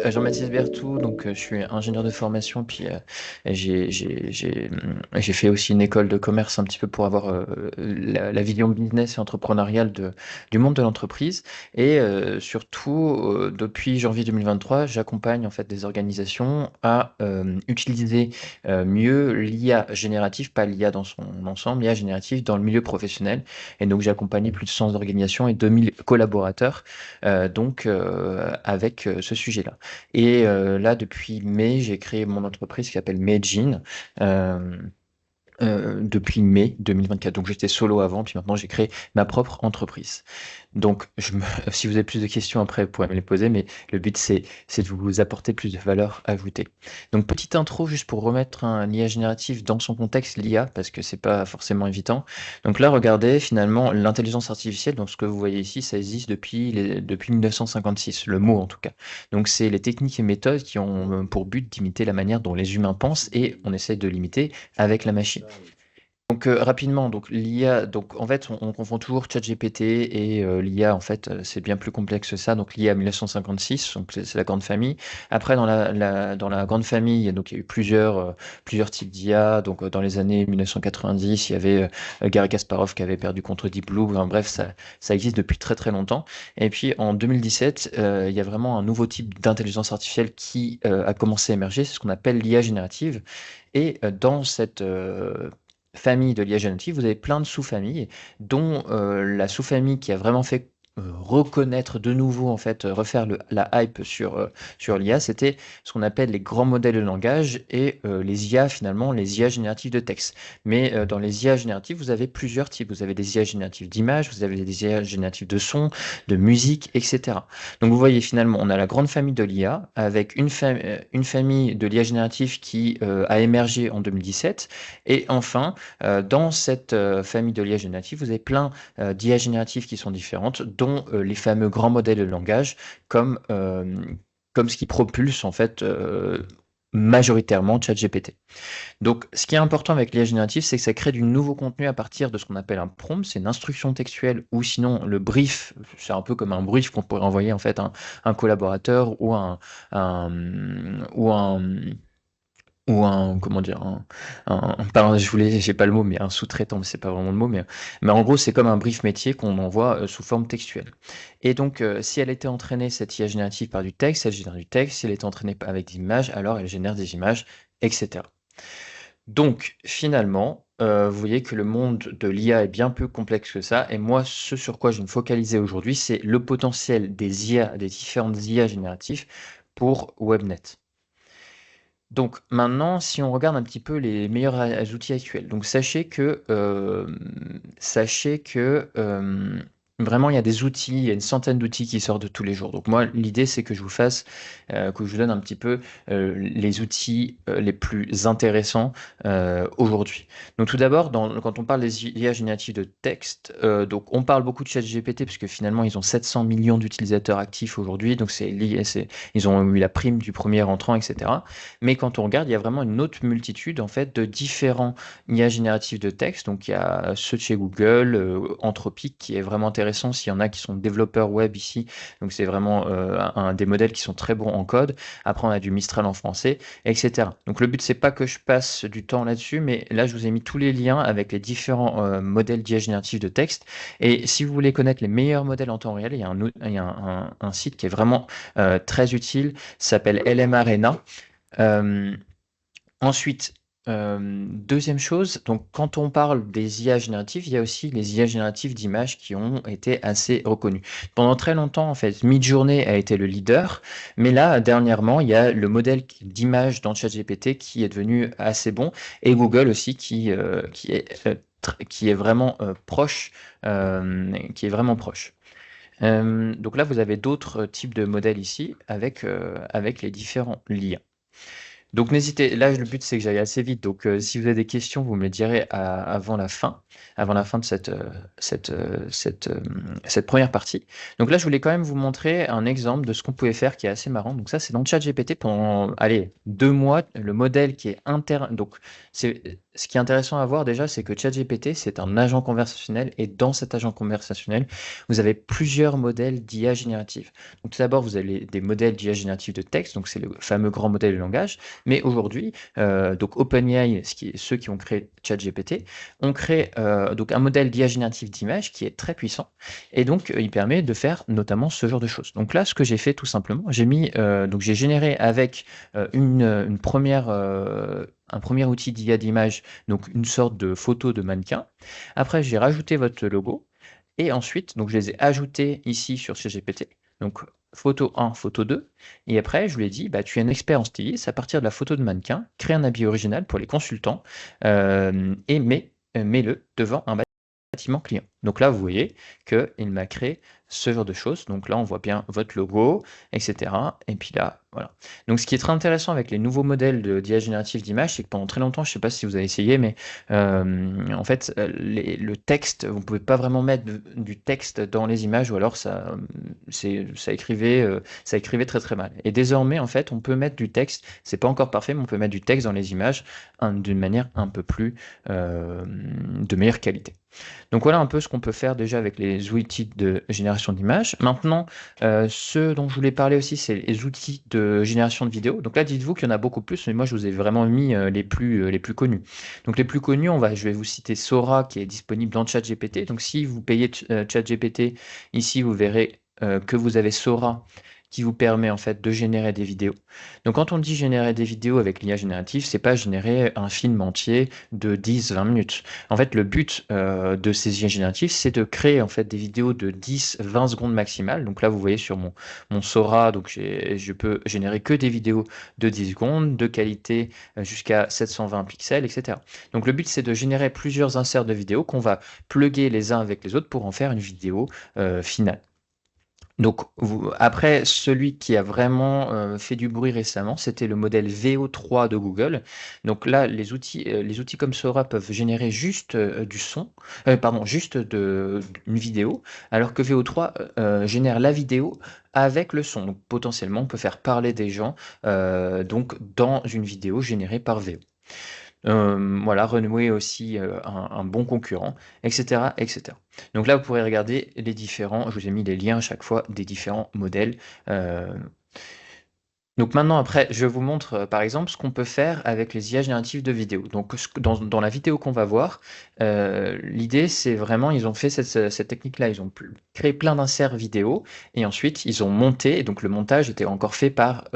Jean-Baptiste Berthoud, donc je suis ingénieur de formation, puis j'ai fait aussi une école de commerce un petit peu pour avoir la vision business et entrepreneuriale du monde de l'entreprise. Et surtout, depuis janvier 2023, j'accompagne en fait des organisations à utiliser mieux l'IA générative, pas l'IA dans son ensemble, l'IA générative dans le milieu professionnel. Et donc j'ai accompagné plus de 100 organisations et 2000 collaborateurs avec ce sujet-là. Et là, depuis mai, j'ai créé mon entreprise qui s'appelle Medjin. Euh, Depuis mai 2024. Donc j'étais solo avant, puis maintenant j'ai créé ma propre entreprise. Donc si vous avez plus de questions après, vous pourrez me les poser, mais le but c'est de vous apporter plus de valeur ajoutée. Donc petite intro juste pour remettre un IA génératif dans son contexte, l'IA, parce que c'est pas forcément évident. Donc là, regardez finalement l'intelligence artificielle, donc ce que vous voyez ici, ça existe depuis 1956, le mot en tout cas. Donc c'est les techniques et méthodes qui ont pour but d'imiter la manière dont les humains pensent et on essaie de l'imiter avec la machine. Donc rapidement, donc l'IA, donc en fait on confond toujours ChatGPT et l'IA en fait c'est bien plus complexe que ça. Donc l'IA 1956, donc c'est la grande famille. Après dans la grande famille, donc il y a eu plusieurs types d'IA. Donc dans les années 1990, il y avait Garry Kasparov qui avait perdu contre Deep Blue. Enfin, bref, ça existe depuis très très longtemps. Et puis en 2017, il y a vraiment un nouveau type d'intelligence artificielle qui a commencé à émerger. C'est ce qu'on appelle l'IA générative. Et dans cette famille de liège génétique, vous avez plein de sous-familles, dont la sous-famille qui a vraiment fait reconnaître de nouveau, en fait, refaire la hype sur l'IA, c'était ce qu'on appelle les grands modèles de langage et les IA, finalement, les IA génératives de texte. Mais dans les IA génératives, vous avez plusieurs types. Vous avez des IA génératives d'images, vous avez des IA génératives de son, de musique, etc. Donc vous voyez, finalement, on a la grande famille de l'IA avec une famille de l'IA générative qui a émergé en 2017. Et enfin, dans cette famille de l'IA générative, vous avez plein d'IA génératives qui sont différentes, dont les fameux grands modèles de langage, comme, euh, comme ce qui propulse en fait majoritairement ChatGPT. Donc, ce qui est important avec l'IA générative, c'est que ça crée du nouveau contenu à partir de ce qu'on appelle un prompt, c'est une instruction textuelle, ou sinon le brief, c'est un peu comme un brief qu'on pourrait envoyer en fait à un collaborateur un, ou un comment dire, pardon, j'ai pas le mot, mais un sous-traitant, mais c'est pas vraiment le mot, mais en gros, c'est comme un brief métier qu'on envoie sous forme textuelle. Et donc, si elle était entraînée, cette IA générative, par du texte, elle génère du texte. Si elle est entraînée avec des images, alors elle génère des images, etc. Donc, finalement, vous voyez que le monde de l'IA est bien plus complexe que ça. Et moi, ce sur quoi je vais me focaliser aujourd'hui, c'est le potentiel des IA, des différentes IA génératives pour WebNet. Donc maintenant, si on regarde un petit peu les meilleurs outils actuels, donc sachez que vraiment il y a des outils, il y a une centaine d'outils qui sortent tous les jours. Donc moi, l'idée c'est que je vous que je vous donne un petit peu les outils les plus intéressants aujourd'hui. Donc tout d'abord, quand on parle des IA génératives de texte, donc on parle beaucoup de ChatGPT parce que finalement ils ont 700 millions d'utilisateurs actifs aujourd'hui, donc ils ont eu la prime du premier entrant, etc. Mais quand on regarde, il y a vraiment une autre multitude en fait de différents IA génératifs de texte. Donc il y a ceux de chez Google, Anthropic qui est vraiment intéressant s'il y en a qui sont développeurs web ici. Donc c'est vraiment des modèles qui sont très bons en code. Après on a du Mistral en français, etc. Donc le but c'est pas que je passe du temps là-dessus, mais là je vous ai mis tous les liens avec les différents modèles d'IA génératifs de texte. Et si vous voulez connaître les meilleurs modèles en temps réel, il y a un site qui est vraiment très utile, s'appelle LM Arena. Euh, Ensuite, deuxième chose, donc quand on parle des IA génératives, il y a aussi les IA génératives d'images qui ont été assez reconnues. Pendant très longtemps, en fait, Midjourney a été le leader, mais là, dernièrement, il y a le modèle d'image dans ChatGPT qui est devenu assez bon, et Google aussi qui est vraiment proche, qui est vraiment proche. Donc là, vous avez d'autres types de modèles ici avec les différents liens. Donc n'hésitez, là le but c'est que j'aille assez vite, donc si vous avez des questions, vous me les direz avant la fin de cette première partie. Donc là je voulais quand même vous montrer un exemple de ce qu'on pouvait faire qui est assez marrant. Donc ça c'est dans ChatGPT pendant, allez, 2 mois, le modèle qui est donc ce qui est intéressant à voir déjà, c'est que ChatGPT, c'est un agent conversationnel et dans cet agent conversationnel, vous avez plusieurs modèles d'IA générative. Donc tout d'abord, vous avez des modèles d'IA générative de texte, donc c'est le fameux grand modèle de langage. Mais aujourd'hui, donc OpenAI, ceux qui ont créé ChatGPT, ont créé donc un modèle d'IA générative d'image qui est très puissant et donc il permet de faire notamment ce genre de choses. Donc là, ce que j'ai fait tout simplement, j'ai généré avec une première un premier outil d'IA d'image, donc une sorte de photo de mannequin. Après, j'ai rajouté votre logo. Et ensuite, donc je les ai ajoutés ici sur ChatGPT. Donc photo 1, photo 2. Et après, je lui ai dit, bah, tu es un expert en stylisme, à partir de la photo de mannequin, crée un habit original pour les consultants et mets-le devant un bâtiment client. Donc là, vous voyez qu'il m'a créé ce genre de choses. Donc là, on voit bien votre logo, etc. Et puis là, voilà. Donc ce qui est très intéressant avec les nouveaux modèles d'IA générative d'image, c'est que pendant très longtemps, je ne sais pas si vous avez essayé, mais en fait, le texte, vous ne pouvez pas vraiment mettre du texte dans les images, ou alors ça écrivait très très mal. Et désormais, en fait, on peut mettre du texte. C'est pas encore parfait, mais on peut mettre du texte dans les images d'une manière un peu plus de meilleure qualité. Donc voilà un peu ce qu'on peut faire déjà avec les outils de génération d'images. Maintenant, ce dont je voulais parler aussi, c'est les outils de génération de vidéos. Donc là, dites-vous qu'il y en a beaucoup plus, mais moi, je vous ai vraiment mis les plus connus. Donc les plus connus, je vais vous citer Sora, qui est disponible dans ChatGPT. Donc si vous payez ChatGPT, ici, vous verrez que vous avez Sora qui vous permet en fait de générer des vidéos. Donc quand on dit générer des vidéos avec l'IA générative, c'est pas générer un film entier de 10-20 minutes. En fait, le but de ces IA génératives, c'est de créer en fait des vidéos de 10-20 secondes maximales. Donc là, vous voyez sur mon Sora, donc je peux générer que des vidéos de 10 secondes, de qualité jusqu'à 720 pixels, etc. Donc le but, c'est de générer plusieurs inserts de vidéos qu'on va plugger les uns avec les autres pour en faire une vidéo finale. Donc après, celui qui a vraiment fait du bruit récemment, c'était le modèle VO3 de Google. Donc là, les outils comme Sora peuvent générer juste du son, juste une vidéo, alors que VO3 génère la vidéo avec le son. Donc potentiellement, on peut faire parler des gens donc dans une vidéo générée par VO. Voilà, renouer aussi un bon concurrent, etc., etc. Donc là, vous pourrez regarder les différents, je vous ai mis les liens à chaque fois des différents modèles. Donc maintenant, après, je vous montre par exemple ce qu'on peut faire avec les IA génératives de vidéo. Donc dans la vidéo qu'on va voir, l'idée c'est vraiment, ils ont fait cette technique-là, ils ont créé plein d'inserts vidéo et ensuite ils ont monté, et donc le montage était encore fait par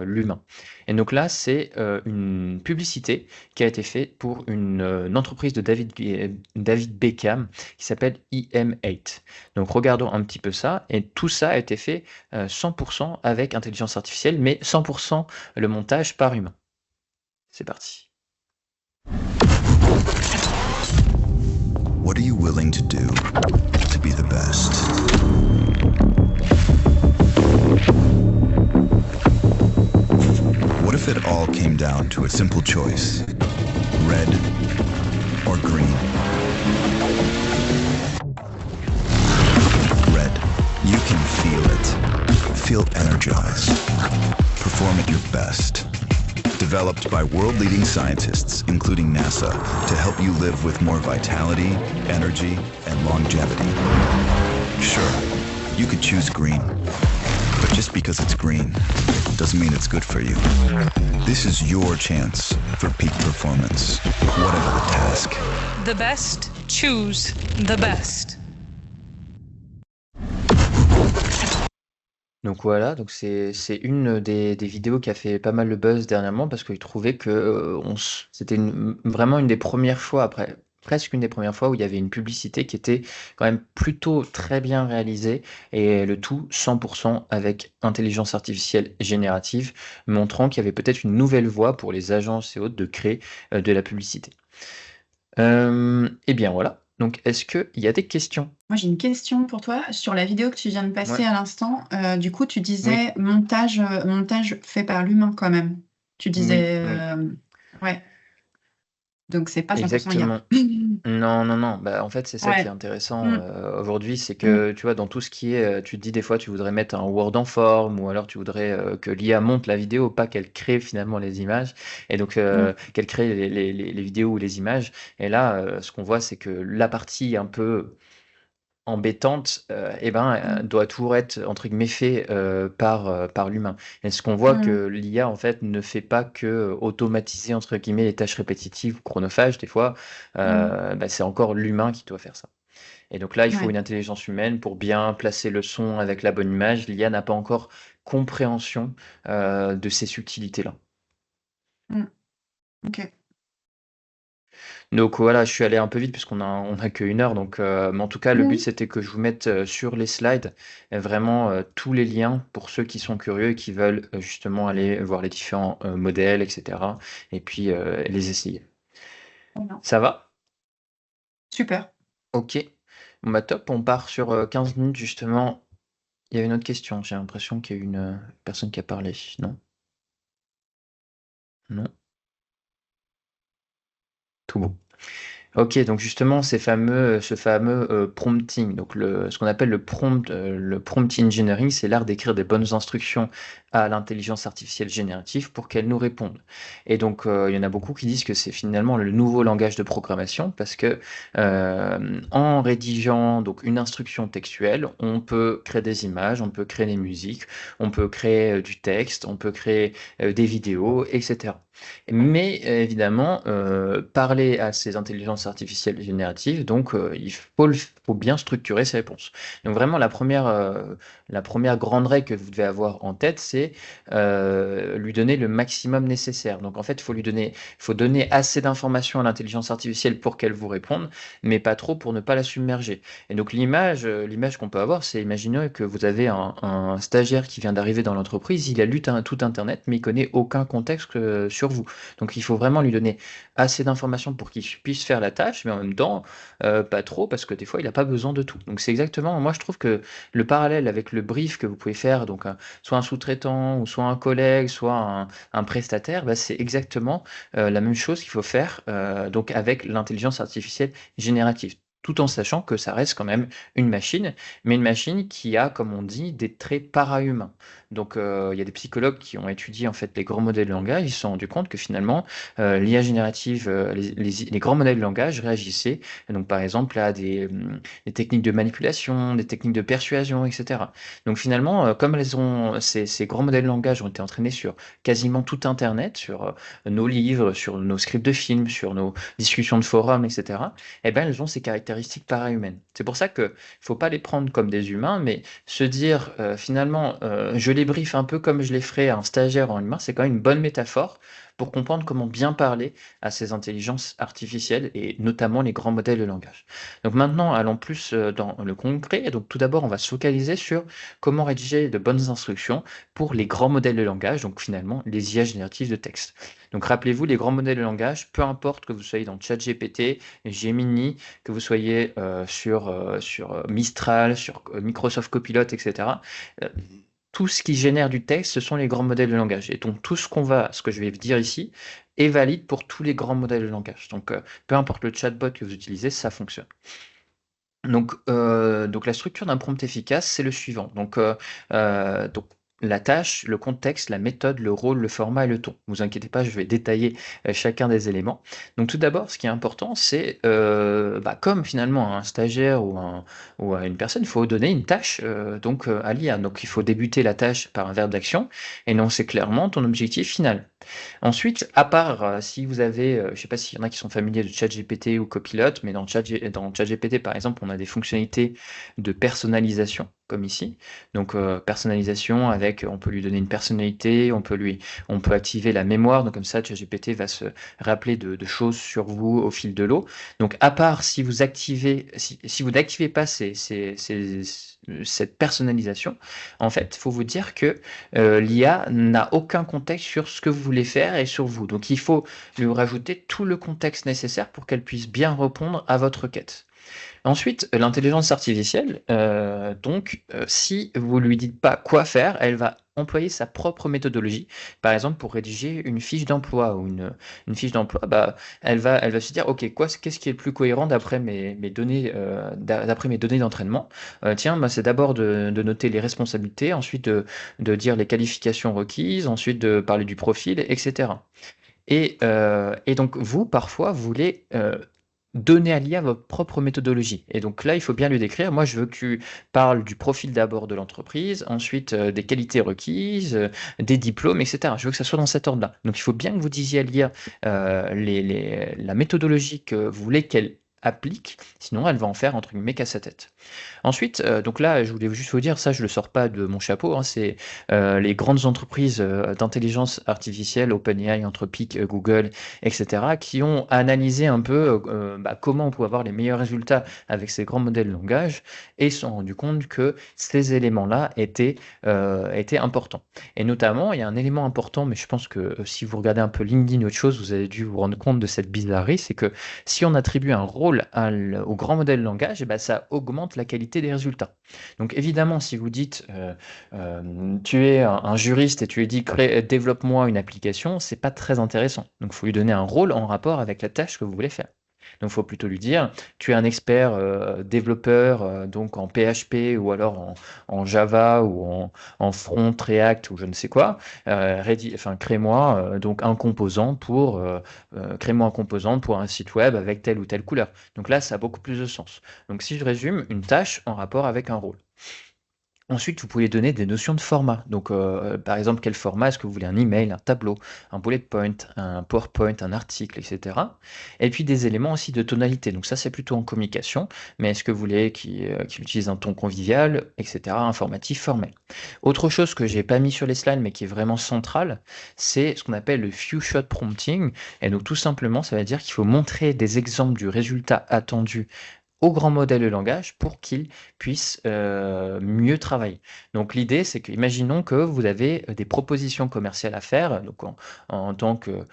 l'humain. Et donc là, c'est une publicité qui a été faite pour une entreprise de David Beckham qui s'appelle EM8. Donc regardons un petit peu ça, et tout ça a été fait 100% avec intelligence artificielle, mais 100% le montage par humain. C'est parti. What are you willing to do to be the best? What if it all came down to a simple choice? Red or green? Red. You can feel it. Feel energized. Perform at your best. Developed by world-leading scientists, including NASA, to help you live with more vitality, energy, and longevity. Sure, you could choose green, but just because it's green doesn't mean it's good for you. This is your chance for peak performance, whatever the task. The best choose the best. Donc voilà, donc c'est une des vidéos qui a fait pas mal de buzz dernièrement parce qu'il trouvait que c'était vraiment une des premières fois, presque une des premières fois où il y avait une publicité qui était quand même plutôt très bien réalisée et le tout 100% avec intelligence artificielle générative, montrant qu'il y avait peut-être une nouvelle voie pour les agences et autres de créer de la publicité. Et bien voilà. Donc, est-ce qu'il y a des questions? Moi, j'ai une question pour toi sur la vidéo que tu viens de passer Ouais. à l'instant. Du coup, tu disais montage fait par l'humain quand même. Tu disais, Oui. ouais. Donc c'est pas 100% IA. Exactement. Non, non, non. Bah, en fait, c'est ça qui est Ouais. intéressant Mm, aujourd'hui, c'est mm, que tu vois, dans tout ce qui est, tu te dis des fois, tu voudrais mettre un Word en forme, ou alors tu voudrais que l'IA monte la vidéo, pas qu'elle crée finalement les images, et donc mm, qu'elle crée les vidéos ou les images. Et là, ce qu'on voit, c'est que la partie un peu embêtante, eh ben, mm, doit toujours être entre guillemets fait par l'humain. Et ce qu'on voit mm, que l'IA en fait ne fait pas que automatiser entre guillemets les tâches répétitives ou chronophages des fois, mm. bah, c'est encore l'humain qui doit faire ça. Et donc là, il faut Ouais. une intelligence humaine pour bien placer le son avec la bonne image. L'IA n'a pas encore compréhension de ces subtilités-là. Mm. Ok. Donc voilà, je suis allé un peu vite puisqu'on a qu'une heure. Donc, mais en tout cas, le but Mm. c'était que je vous mette sur les slides vraiment tous les liens pour ceux qui sont curieux et qui veulent justement aller voir les différents modèles, etc. Et puis les essayer. Très bien. Ça va? Super. Ok. Bon, bah top, on part sur 15 minutes justement. Il y a une autre question. J'ai l'impression qu'il y a une personne qui a parlé. Non? Non? Tout bon. Ok, donc justement, ce fameux prompting, donc ce qu'on appelle le prompt engineering, c'est l'art d'écrire des bonnes instructions à l'intelligence artificielle générative pour qu'elle nous réponde. Et donc, il y en a beaucoup qui disent que c'est finalement le nouveau langage de programmation parce que en rédigeant donc une instruction textuelle, on peut créer des images, on peut créer des musiques, on peut créer du texte, on peut créer des vidéos, etc. Mais évidemment, parler à ces intelligences artificielles génératives, donc faut bien structurer ses réponses. Donc vraiment, la première grande règle que vous devez avoir en tête, c'est lui donner le maximum nécessaire. Donc en fait, faut donner assez d'informations à l'intelligence artificielle pour qu'elle vous réponde, mais pas trop pour ne pas la submerger. Et donc l'image qu'on peut avoir, c'est imaginer que vous avez un stagiaire qui vient d'arriver dans l'entreprise, il a lu tout Internet, mais il connaît aucun contexte sur vous. Donc il faut vraiment lui donner assez d'informations pour qu'il puisse faire la tâche, mais en même temps, pas trop, parce que des fois, il n'a pas besoin de tout. Donc c'est exactement, moi je trouve que le parallèle avec le brief que vous pouvez faire, donc soit un sous-traitant, ou soit un collègue, soit un prestataire, bah, c'est exactement la même chose qu'il faut faire donc avec l'intelligence artificielle générative. Tout en sachant que ça reste quand même une machine, mais une machine qui a, comme on dit, des traits para-humains. Donc, il y a des psychologues qui ont étudié en fait les grands modèles de langage. Ils se sont rendus compte que finalement, l'IA générative, les grands modèles de langage réagissaient, donc par exemple à des techniques de manipulation, des techniques de persuasion, etc. Donc finalement, comme ces grands modèles de langage ont été entraînés sur quasiment tout Internet, sur nos livres, sur nos scripts de films, sur nos discussions de forums, etc. Eh ben, elles ont ces caractéristiques para-humaines. C'est pour ça que faut pas les prendre comme des humains, mais se dire finalement, je les briefe un peu comme je les ferais à un stagiaire en humain, c'est quand même une bonne métaphore pour comprendre comment bien parler à ces intelligences artificielles et notamment les grands modèles de langage. Donc maintenant, allons plus dans le concret. Et donc tout d'abord, on va se focaliser sur comment rédiger de bonnes instructions pour les grands modèles de langage, donc finalement les IA génératives de texte. Donc rappelez-vous, les grands modèles de langage, peu importe que vous soyez dans ChatGPT, Gemini, que vous soyez sur Mistral, sur Microsoft Copilot, etc. euh, Tout ce qui génère du texte, ce sont les grands modèles de langage. Et donc ce que je vais dire ici, est valide pour tous les grands modèles de langage. Donc peu importe le chatbot que vous utilisez, ça fonctionne. Donc la structure d'un prompt efficace, c'est le suivant. Donc la tâche, le contexte, la méthode, le rôle, le format et le ton. Ne vous inquiétez pas, je vais détailler chacun des éléments. Donc tout d'abord, ce qui est important, c'est comme finalement un stagiaire ou à une personne, il faut donner une tâche à l'IA. Donc il faut débuter la tâche par un verbe d'action et énoncer clairement ton objectif final. Ensuite, à part si vous avez, je ne sais pas s'il y en a qui sont familiers de ChatGPT ou Copilot, mais dans ChatGPT, par exemple, on a des fonctionnalités de personnalisation, comme ici. Donc, personnalisation avec, on peut lui donner une personnalité, on peut activer la mémoire, donc comme ça, ChatGPT va se rappeler de choses sur vous au fil de l'eau. Donc, à part si vous n'activez pas cette personnalisation, en fait, il faut vous dire que l'IA n'a aucun contexte sur ce que vous voulez faire et sur vous. Donc il faut lui rajouter tout le contexte nécessaire pour qu'elle puisse bien répondre à votre requête. Ensuite, l'intelligence artificielle, si vous lui dites pas quoi faire, elle va employer sa propre méthodologie. Par exemple, pour rédiger une fiche d'emploi ou une fiche d'emploi, bah, elle va se dire, OK, qu'est-ce qui est le plus cohérent d'après mes données, d'après mes données d'entraînement? Tiens, bah, c'est d'abord de noter les responsabilités, ensuite de dire les qualifications requises, ensuite de parler du profil, etc. Et donc, vous, parfois, vous voulez donner à l'IA votre propre méthodologie. Et donc là, il faut bien lui décrire. Moi, je veux que tu parles du profil d'abord de l'entreprise, ensuite des qualités requises, des diplômes, etc. Je veux que ça soit dans cet ordre-là. Donc, il faut bien que vous disiez à l'IA la méthodologie que vous voulez qu'elle applique, sinon elle va en faire entre guillemets qu'à sa tête. Ensuite, donc là, je voulais juste vous dire, ça je le sors pas de mon chapeau, hein, c'est les grandes entreprises d'intelligence artificielle, OpenAI, Anthropic, Google, etc., qui ont analysé un peu comment on pouvait avoir les meilleurs résultats avec ces grands modèles de langage et se sont rendus compte que ces éléments-là étaient importants. Et notamment, il y a un élément important, mais je pense que si vous regardez un peu LinkedIn ou autre chose, vous avez dû vous rendre compte de cette bizarrerie, c'est que si on attribue un rôle au grand modèle de langage, ça augmente la qualité des résultats. Donc évidemment, si vous dites tu es un juriste et tu lui dis développe-moi une application, c'est pas très intéressant. Donc il faut lui donner un rôle en rapport avec la tâche que vous voulez faire. Donc il faut plutôt lui dire tu es un expert développeur donc en PHP ou alors en Java ou en front React ou je ne sais quoi. Crée-moi donc crée-moi un composant pour un site web avec telle ou telle couleur. Donc là, ça a beaucoup plus de sens. Donc si je résume, une tâche en rapport avec un rôle. Ensuite, vous pouvez donner des notions de format. Donc, par exemple, quel format est-ce que vous voulez? Un email, un tableau, un bullet point, un PowerPoint, un article, etc. Et puis des éléments aussi de tonalité. Donc ça, c'est plutôt en communication. Mais est-ce que vous voulez qu'il utilise un ton convivial, etc., informatif, formel? Autre chose que j'ai pas mis sur les slides, mais qui est vraiment centrale, c'est ce qu'on appelle le few shot prompting. Et donc, tout simplement, ça veut dire qu'il faut montrer des exemples du résultat attendu au grand modèle de langage pour qu'il puisse mieux travailler. Donc l'idée, c'est que, imaginons que vous avez des propositions commerciales à faire, donc en tant que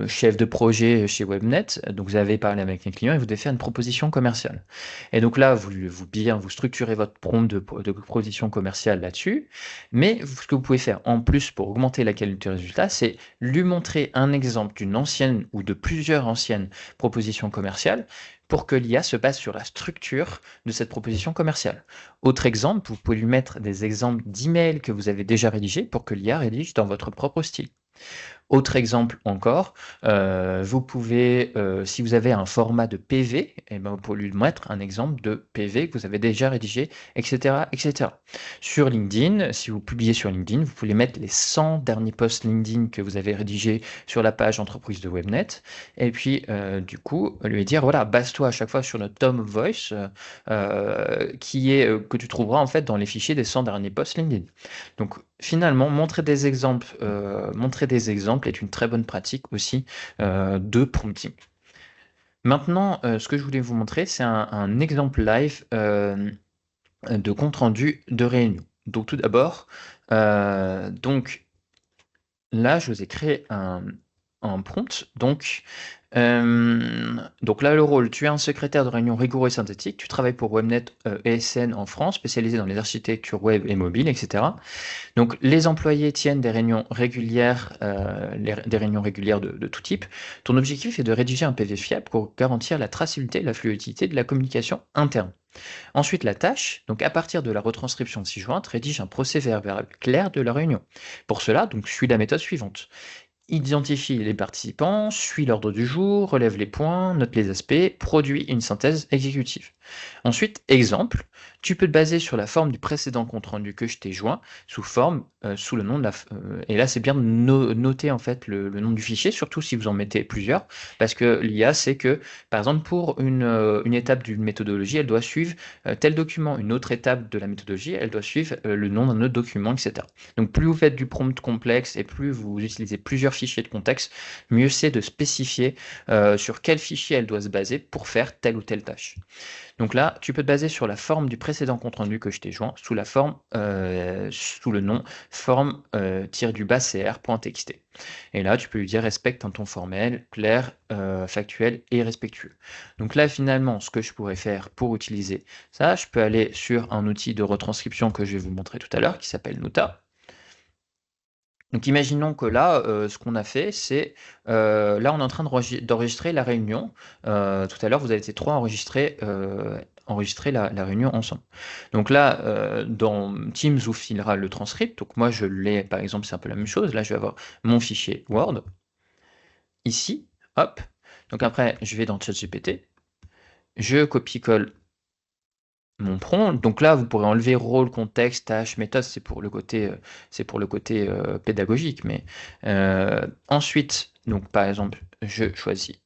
chef de projet chez Webnet, donc vous avez parlé avec un client et vous devez faire une proposition commerciale. Et donc là, vous structurez votre prompt de proposition commerciale là-dessus, mais ce que vous pouvez faire en plus pour augmenter la qualité du résultat, c'est lui montrer un exemple d'une ancienne ou de plusieurs anciennes propositions commerciales pour que l'IA se base sur la structure de cette proposition commerciale. Autre exemple, vous pouvez lui mettre des exemples d'emails que vous avez déjà rédigés pour que l'IA rédige dans votre propre style. Autre exemple encore, vous pouvez, si vous avez un format de PV, vous pouvez lui mettre un exemple de PV que vous avez déjà rédigé, etc., etc. Sur LinkedIn, si vous publiez sur LinkedIn, vous pouvez mettre les 100 derniers posts LinkedIn que vous avez rédigés sur la page entreprise de Webnet, et puis du coup, lui dire, voilà, base-toi à chaque fois sur notre tome of voice, que tu trouveras en fait dans les fichiers des 100 derniers posts LinkedIn. Donc finalement, montrer des exemples est une très bonne pratique aussi de prompting. Maintenant, ce que je voulais vous montrer, c'est un exemple live de compte rendu de réunion. Donc tout d'abord, donc là, je vous ai créé un prompt. Donc là, le rôle, tu es un secrétaire de réunion rigoureux et synthétique, tu travailles pour Webnet ESN en France, spécialisé dans les architectures web et mobile, etc. Donc les employés tiennent des réunions régulières, de tout type. Ton objectif est de rédiger un PV fiable pour garantir la traçabilité et la fluidité de la communication interne. Ensuite, la tâche, donc à partir de la retranscription ci-jointe, rédige un procès-verbal clair de la réunion. Pour cela, donc suis la méthode suivante. Identifie les participants, suit l'ordre du jour, relève les points, note les aspects, produit une synthèse exécutive. Ensuite, exemple, tu peux te baser sur la forme du précédent compte-rendu que je t'ai joint, sous le nom de et là, c'est bien de noter en fait le nom du fichier, surtout si vous en mettez plusieurs, parce que l'IA sait que, par exemple, pour une étape d'une méthodologie, elle doit suivre tel document, une autre étape de la méthodologie, elle doit suivre le nom d'un autre document, etc. Donc, plus vous faites du prompt complexe et plus vous utilisez plusieurs fichiers de contexte, mieux c'est de spécifier sur quel fichier elle doit se baser pour faire telle ou telle tâche. Donc là, tu peux te baser sur la forme du précédent compte-rendu que je t'ai joint, sous le nom forme-cr.txt. Et là, tu peux lui dire respecte un ton formel, clair, factuel et respectueux. Donc là, finalement, ce que je pourrais faire pour utiliser ça, je peux aller sur un outil de retranscription que je vais vous montrer tout à l'heure, qui s'appelle Nuta. Donc imaginons que là, ce qu'on a fait, c'est là on est en train d'enregistrer la réunion. Tout à l'heure, vous avez été trois à enregistrer la réunion ensemble. Donc là, dans Teams vous filera le transcript. Donc moi je l'ai, par exemple, c'est un peu la même chose. Là, je vais avoir mon fichier Word ici, hop. Donc après, je vais dans ChatGPT, je copie-colle mon prompt. Donc là, vous pourrez enlever rôle, contexte, tâche, méthode, c'est pour le côté, pédagogique. Mais ensuite, donc par exemple, je choisis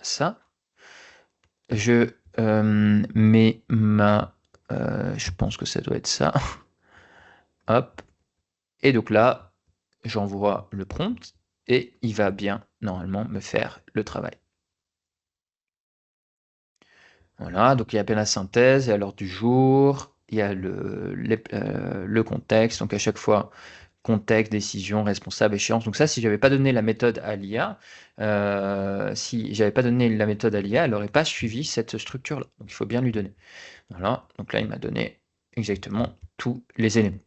ça. Je mets je pense que ça doit être ça. Hop. Et donc là, j'envoie le prompt et il va bien normalement me faire le travail. Voilà, donc il y a bien la synthèse, il y a l'ordre du jour, il y a le contexte, donc à chaque fois, contexte, décision, responsable, échéance. Donc ça, si j'avais pas donné la méthode à l'IA, elle n'aurait pas suivi cette structure-là. Donc il faut bien lui donner. Voilà, donc là, il m'a donné exactement tous les éléments.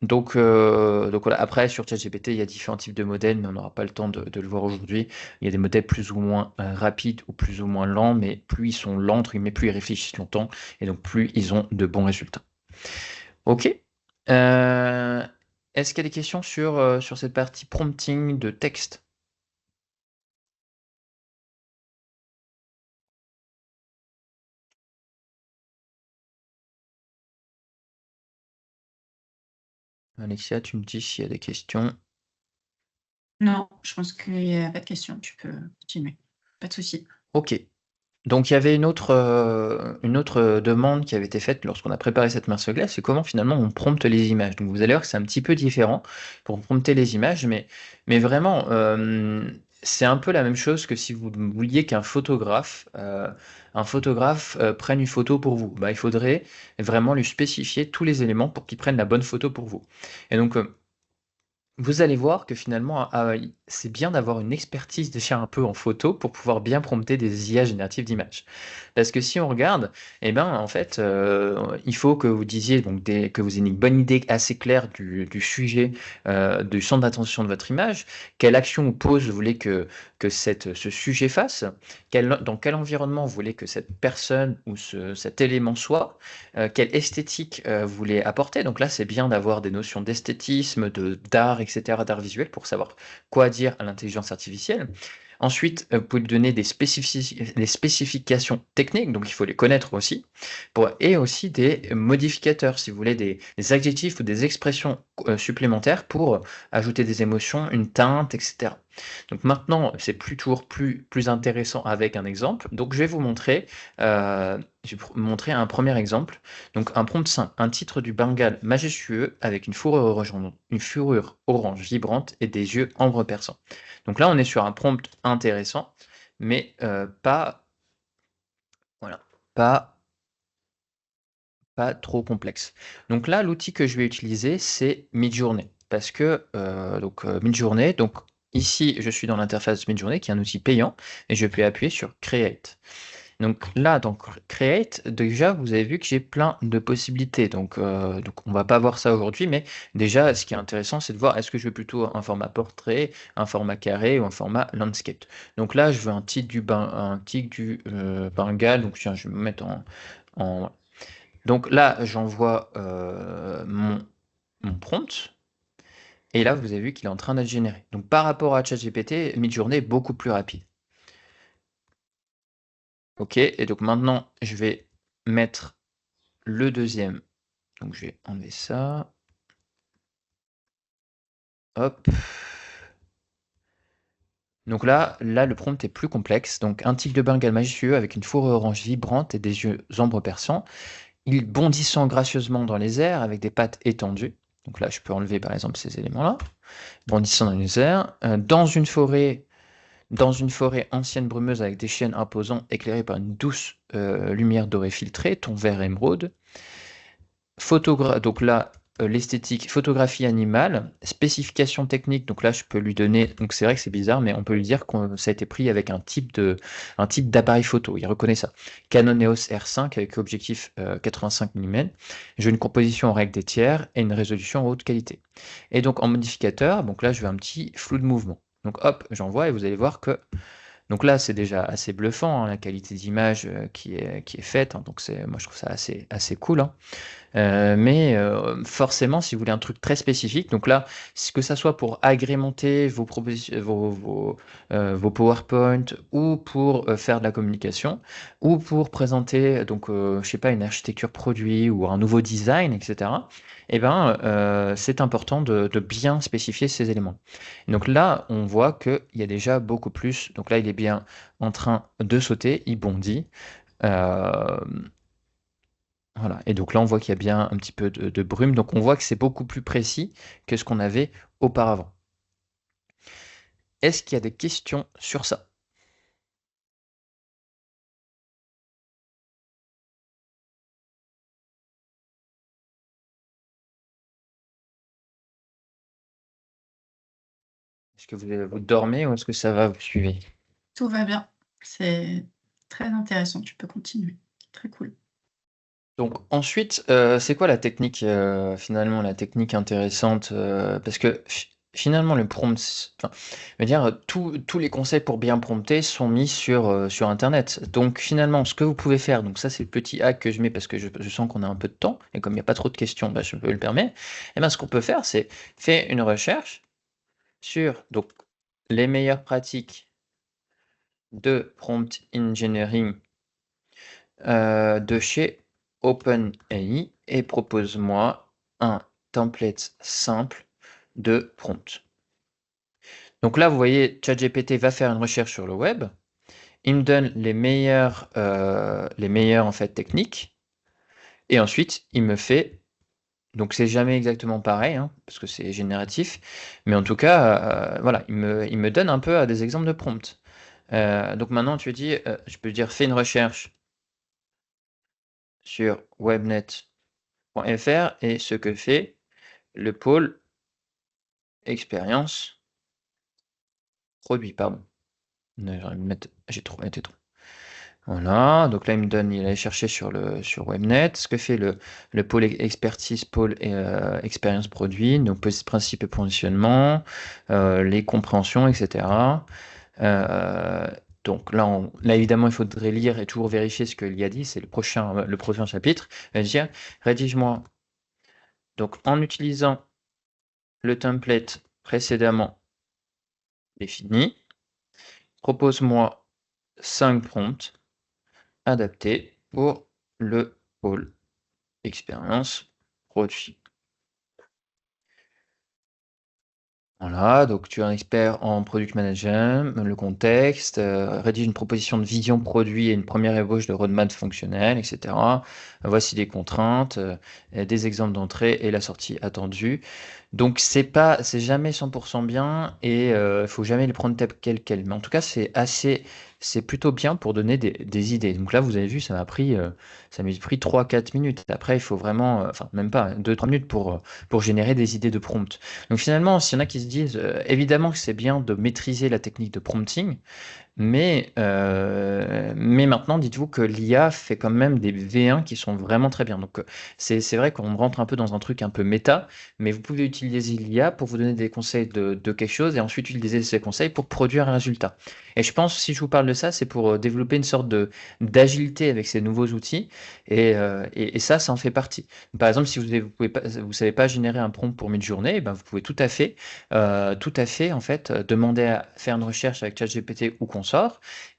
Donc voilà. Après, sur ChatGPT, il y a différents types de modèles, mais on n'aura pas le temps de le voir aujourd'hui. Il y a des modèles plus ou moins rapides ou plus ou moins lents, mais plus ils sont lents, mais plus ils réfléchissent longtemps, et donc plus ils ont de bons résultats. Ok. Est-ce qu'il y a des questions sur cette partie prompting de texte? Alexia, tu me dis s'il y a des questions. Non, je pense qu'il n'y a pas de question. Tu peux continuer. Pas de souci. Ok. Donc il y avait une autre demande qui avait été faite lorsqu'on a préparé cette masterclass, c'est comment finalement on prompte les images. Donc vous allez voir que c'est un petit peu différent pour prompter les images, mais vraiment c'est un peu la même chose que si vous vouliez qu'un photographe prenne une photo pour vous. Bah, il faudrait vraiment lui spécifier tous les éléments pour qu'il prenne la bonne photo pour vous. Et donc vous allez voir que finalement, c'est bien d'avoir une expertise déjà un peu en photo pour pouvoir bien prompter des IA génératives d'images. Parce que si on regarde, eh ben, en fait, il faut que vous disiez, donc, que vous ayez une bonne idée assez claire du sujet, du centre d'attention de votre image, quelle action ou pause vous voulez que ce sujet fasse, dans quel environnement vous voulez que cette personne ou cet élément soit, quelle esthétique vous voulez apporter. Donc là, c'est bien d'avoir des notions d'esthétisme, d'art, etc., d'art visuel, pour savoir quoi dire à l'intelligence artificielle. Ensuite, vous pouvez lui donner des spécifications techniques, donc il faut les connaître aussi, et aussi des modificateurs, si vous voulez, des adjectifs ou des expressions supplémentaires pour ajouter des émotions, une teinte, etc. Donc maintenant, c'est toujours plus intéressant avec un exemple. Donc je vais vous montrer, un premier exemple. Donc un prompt simple, un titre du Bengale majestueux avec une fourrure orange vibrante et des yeux ambre perçants. Donc là, on est sur un prompt intéressant, mais pas trop complexe. Donc là, l'outil que je vais utiliser, c'est Midjourney. Parce que Midjourney, donc ici, je suis dans l'interface Midjourney, qui est un outil payant, et je peux appuyer sur Create. Donc là, dans Create, déjà, vous avez vu que j'ai plein de possibilités. Donc on va pas voir ça aujourd'hui, mais déjà, ce qui est intéressant, c'est de voir est-ce que je veux plutôt un format portrait, un format carré ou un format landscape. Donc là, je veux un tic du Bengale. Donc tiens, je vais me mettre en donc là, j'envoie mon prompt. Et là, vous avez vu qu'il est en train d'être généré. Donc par rapport à ChatGPT, Midjourney est beaucoup plus rapide. Ok, et donc maintenant, je vais mettre le deuxième. Donc je vais enlever ça. Hop. Donc là, le prompt est plus complexe. Donc un tic de Bengale majestueux avec une fourrure orange vibrante et des yeux ambre perçants. Il bondissant gracieusement dans les airs avec des pattes étendues. Donc là, je peux enlever par exemple ces éléments-là. Bondissant dans les airs. Dans une forêt ancienne brumeuse avec des chênes imposants éclairés par une douce lumière dorée filtrée, ton vert émeraude. Donc là, l'esthétique, photographie animale, spécification technique. Donc là, je peux lui donner. Donc c'est vrai que c'est bizarre, mais on peut lui dire que ça a été pris avec un type d'appareil photo. Il reconnaît ça. Canon EOS R5 avec objectif 85 mm. J'ai une composition en règle des tiers et une résolution en haute qualité. Et donc en modificateur, donc là, je veux un petit flou de mouvement. Donc hop, j'envoie et vous allez voir que. Donc là, c'est déjà assez bluffant, hein, la qualité d'image qui est faite. Hein. Donc moi, je trouve ça assez cool. Hein. Mais forcément, si vous voulez un truc très spécifique, donc là, que ça soit pour agrémenter vos PowerPoint ou pour faire de la communication ou pour présenter, donc, je sais pas, une architecture produit ou un nouveau design, etc., eh ben, c'est important de bien spécifier ces éléments. Donc là, on voit qu'il y a déjà beaucoup plus. Donc là, il est bien en train de sauter, il bondit. Voilà. Et donc là, on voit qu'il y a bien un petit peu de brume. Donc on voit que c'est beaucoup plus précis que ce qu'on avait auparavant. Est-ce qu'il y a des questions sur ça? Est-ce que vous dormez ou est-ce que ça va, vous suivez? Tout va bien. C'est très intéressant. Tu peux continuer. Très cool. Donc ensuite, c'est quoi la technique, finalement, la technique intéressante? Parce que finalement, le prompt, enfin, je veux dire, tous les conseils pour bien prompter sont mis sur internet. Donc finalement, ce que vous pouvez faire, donc ça, c'est le petit hack que je mets parce que je sens qu'on a un peu de temps et comme il y a pas trop de questions, bah, je me le permets. Et ben, ce qu'on peut faire, c'est faire une recherche sur donc les meilleures pratiques de prompt engineering, de chez OpenAI et propose-moi un template simple de prompt. Donc là, vous voyez, ChatGPT va faire une recherche sur le web. Il me donne les meilleures en fait, techniques. Et ensuite, il me fait. Donc c'est jamais exactement pareil, hein, parce que c'est génératif. Mais en tout cas, voilà, il me donne un peu des exemples de prompt. Donc maintenant, tu dis, je peux dire fais une recherche sur webnet.fr et ce que fait le pôle expérience produit, pardon. J'ai trop été trop. Voilà, donc là il me donne, il allait chercher sur Webnet, ce que fait le pôle expertise, pôle expérience produit, donc principe et positionnement, les compréhensions, etc. Donc là, évidemment, il faudrait lire et toujours vérifier ce qu'il y a dit, c'est le prochain chapitre. Il va dire, rédige-moi, donc en utilisant le template précédemment défini, propose-moi 5 prompts adaptés pour le pôle expérience produit. Voilà, donc tu es un expert en product management, le contexte, rédige une proposition de vision produit et une première ébauche de roadmap fonctionnel, etc. Voici des contraintes, des exemples d'entrée et la sortie attendue. Donc c'est jamais 100% bien et il faut jamais les prendre tel quel. Mais en tout cas, c'est plutôt bien pour donner des idées. Donc là, vous avez vu, ça m'a pris 3-4 minutes. Après, il faut vraiment, enfin même pas, 2-3 minutes pour générer des idées de prompt. Donc finalement, s'il y en a qui se disent, évidemment que c'est bien de maîtriser la technique de prompting, mais maintenant, dites-vous que l'IA fait quand même des V1 qui sont vraiment très bien. Donc c'est vrai qu'on rentre un peu dans un truc un peu méta, mais vous pouvez utiliser l'IA pour vous donner des conseils de quelque chose et ensuite utiliser ces conseils pour produire un résultat. Et je pense, si je vous parle de ça, c'est pour développer une sorte d'agilité avec ces nouveaux outils et ça en fait partie. Par exemple, si vous savez pas générer un prompt pour mid-journée, ben vous pouvez tout à fait en fait demander à faire une recherche avec ChatGPT ou consort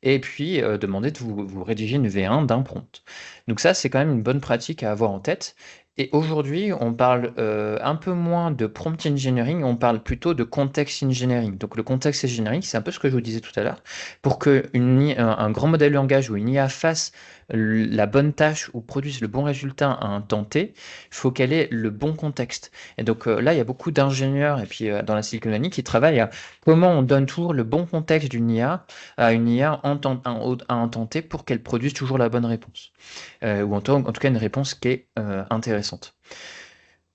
et puis demander de vous rédiger une V1 d'un prompt. Donc ça, c'est quand même une bonne pratique à avoir en tête. Et aujourd'hui, on parle un peu moins de prompt engineering, on parle plutôt de context engineering. Donc le context engineering, c'est un peu ce que je vous disais tout à l'heure. Pour un grand modèle de langage ou une IA fasse la bonne tâche ou produise le bon résultat à un temps T, il faut qu'elle ait le bon contexte. Et donc là, il y a beaucoup d'ingénieurs et puis dans la Silicon Valley qui travaillent à comment on donne toujours le bon contexte d'une IA à une IA à un temps T pour qu'elle produise toujours la bonne réponse. Ou en tout cas une réponse qui est intéressante.